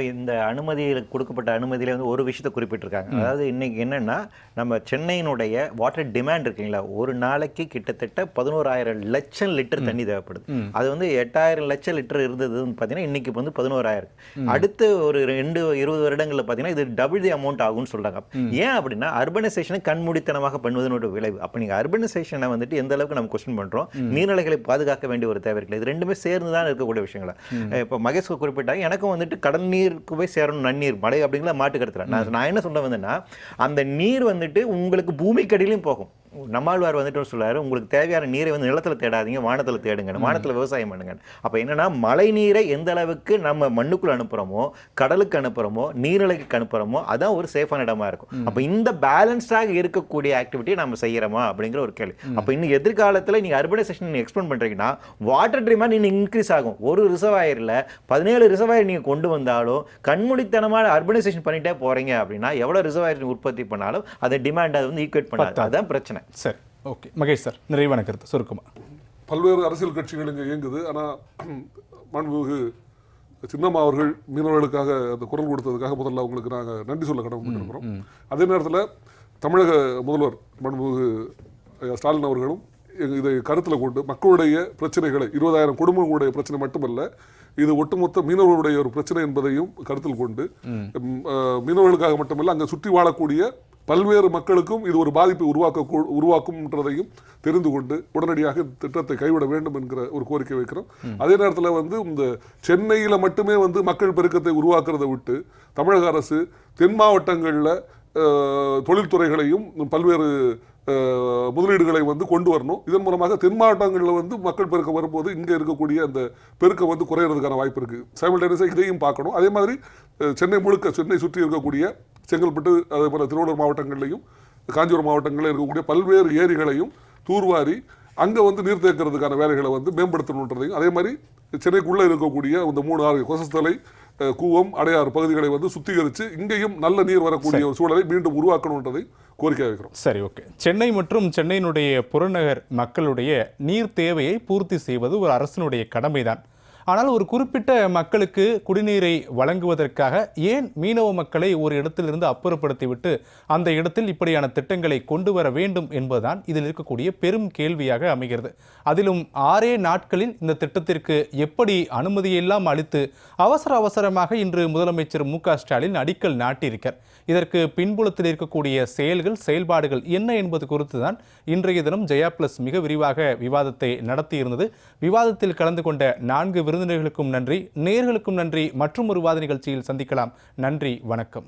Speaker 2: இந்த அனுமதியில் கொடுக்கப்பட்ட அனுமதியில வந்து ஒரு விஷயத்தை குறிப்பிட்டிருக்காங்க. அதாவது இன்னைக்கு என்னன்னா நம்ம சென்னையினுடைய வாட்டர் டிமாண்ட் இருக்குங்களா, ஒரு நாளைக்கு கிட்டத்தட்ட 11,000 லட்சம் லிட்டர் தண்ணி தேவைப்படுது. அது வந்து 8,000 லட்சம் லிட்டர் இருந்ததுன்னு பார்த்தீங்கன்னா இன்னைக்கு வந்து 11,000. அடுத்த ஒரு 20 வருடங்களில் பார்த்தீங்கன்னா இது டபுள் தி அமௌண்ட் ஆகும்னு சொல்றாங்க. ஏன் அப்படின்னா அர்பனைசேஷனை கண்மூடித்தனமாக பண்ணுவதனோட விளைவு. அப்ப நீங்க அர்பனைசேஷனை வந்துட்டு எந்த அளவுக்கு நம்ம கொஸ்டின் பண்றோம், நீர்நிலைகளை பாதுகாக்க வேண்டிய ஒரு தேவை இருக்குது. இது ரெண்டுமே சேர்ந்து தான் இருக்கக்கூடிய விஷயங்களா. இப்போ மகேஷ் குறிப்பிட்டாங்க, எனக்கும் வந்துட்டு கடல் நீருக்கு போய் சேரணும், நன்னீர் மழை அப்படிங்கிற மாட்டு கருத்துல நான் என்ன சொல்ல வந்தேன்னா, அந்த நீர் வந்துட்டு உங்களுக்கு பூமிக்கடியிலும் போகும். நம்மாழ்வார் வந்துட்டு சொல்றாரு, உங்களுக்கு தேவையான நீரை வந்து நிலத்துல தேடாதீங்க, வானத்துல தேடுங்க, வானத்துல விவசாயம் பண்ணுங்க. அப்ப என்னன்னா மழை நீரை எந்த அளவுக்கு நம்ம மண்ணுக்குள்ள அனுப்புறோமோ, கடலுக்கு அனுப்புறோமோ, நீர்நிலைக்கு அனுப்புறோமோ, அதான் ஒரு சேஃபான இடமா இருக்கும். அப்ப இந்த பேலன்ஸ்டாக இருக்கக்கூடிய ஆக்டிவிட்டியை நம்ம செய்யறோமா அப்படிங்கிற ஒரு கேள்வி. அப்ப இன்னும் எதிர்காலத்துல நீங்க அர்பனைசேஷன் எக்ஸ்பெண்ட் பண்றீங்கன்னா வாட்டர் டிமாண்ட் இன்னும் இன்க்ரீஸ் ஆகும். ஒரு ரிசர்வாயர்ல 17 ரிசர்வாயர் நீங்க கொண்டு வந்தாலும் கண்மூடித்தனமான அர்பனைசேஷன் பண்ணிட்டே போறீங்க அப்படின்னா எவ்வளவு ரிசர்வாயர் உற்பத்தி பண்ணாலும் அதை டிமாண்ட் வந்து ஈக்குவேட் பண்ணாது. அதுதான் பிரச்சனை.
Speaker 1: சரி, ஓகே. மகேஷ் சார், நிறைவான கருத்து சுருக்கமா.
Speaker 4: பல்வேறு அரசியல் கட்சிகள் இங்கே இயங்குது. ஆனால் மாண்புமிகு சின்னம்மா அவர்கள் மீனவர்களுக்காக அந்த குரல் கொடுத்ததுக்காக முதல்ல அவங்களுக்கு நாங்கள் நன்றி சொல்ல கடமைப்பட்டிருக்கிறோம். அதே நேரத்தில் தமிழக முதல்வர் மாண்புமிகு ஸ்டாலின் அவர்களும் இதை கருத்தில் கொண்டு மக்களுடைய பிரச்சனைகளை, 20,000 குடும்பங்களுடைய பிரச்சனை மட்டுமல்ல, இது ஒட்டுமொத்த மீனவர்களுடைய ஒரு பிரச்சனை என்பதையும் கருத்தில் கொண்டு மீனவர்களுக்காக மட்டுமல்ல அங்கே சுற்றி வாழக்கூடிய பல்வேறு மக்களுக்கும் இது ஒரு பாதிப்பை உருவாக்கும்ன்றதையும் தெரிந்து கொண்டு உடனடியாக திட்டத்தை கைவிட வேண்டும் என்கிற ஒரு கோரிக்கை வைக்கிறோம். அதே நேரத்தில் வந்து இந்த சென்னையில் மட்டுமே வந்து மக்கள் பெருக்கத்தை உருவாக்குறதை விட்டு தமிழக அரசு தென் மாவட்டங்களில் தொழில்துறைகளையும் பல்வேறு முதலீடுகளை வந்து கொண்டு வரணும். இதன் மூலமாக தென் மாவட்டங்களில் வந்து மக்கள் பெருக்கம் வரும்போது இங்கே இருக்கக்கூடிய அந்த பெருக்கம் வந்து குறையிறதுக்கான வாய்ப்பு இருக்குது. சைமல்டேனியஸாக இதையும் பார்க்கணும். அதே மாதிரி சென்னை முழுக்க, சென்னை சுற்றி இருக்கக்கூடிய செங்கல்பட்டு, அதே போல் திருவள்ளூர் மாவட்டங்கள்லையும் காஞ்சிபுரம் மாவட்டங்களில் இருக்கக்கூடிய பல்வேறு ஏரிகளையும் தூர்வாரி அங்கே வந்து நீர் தேக்கிறதுக்கான வேலைகளை வந்து மேம்படுத்தணுன்றதையும், அதே மாதிரி சென்னைக்குள்ளே இருக்கக்கூடிய இந்த 3 ஆறு கொசஸ்தலை, கூவம், அடையாறு பகுதிகளை வந்து சுத்திகரித்து இங்கேயும் நல்ல நீர் வரக்கூடிய ஒரு சூழலை மீண்டும் உருவாக்கணுன்றதை கோரிக்கை வைக்கிறோம்.
Speaker 1: சரி, ஓகே. சென்னை மற்றும் சென்னையினுடைய புறநகர் மக்களுடைய நீர் தேவையை பூர்த்தி செய்வது ஒரு அரசினுடைய கடமைதான். ஆனால் ஒரு குறிப்பிட்ட மக்களுக்கு குடிநீரை வழங்குவதற்காக ஏன் மீனவ மக்களை ஒரு இடத்திலிருந்து அப்புறப்படுத்திவிட்டு அந்த இடத்தில் இப்படியான திட்டங்களை கொண்டு வர வேண்டும் என்பதுதான் இதில் இருக்கக்கூடிய பெரும் கேள்வியாக அமைகிறது. அதிலும் 6 நாட்களில் இந்த திட்டத்திற்கு எப்படி அனுமதியெல்லாம் அளித்து அவசரமாக இன்று முதலமைச்சர் மு.க. ஸ்டாலின் அடிக்கல் நாட்டியிருக்கார். இதற்கு பின்புலத்தில் இருக்கக்கூடிய செயல்பாடுகள் என்ன என்பது குறித்து தான் இன்றைய தினம் ஜெயா பிளஸ் மிக விரிவாக விவாதத்தை நடத்தியிருந்தது. விவாதத்தில் கலந்து கொண்ட 4 விருந்தினர்களுக்கும் நன்றி, நேயர்களுக்கும் நன்றி. மற்றும் ஒரு விவாத நிகழ்ச்சியில் சந்திக்கலாம். நன்றி, வணக்கம்.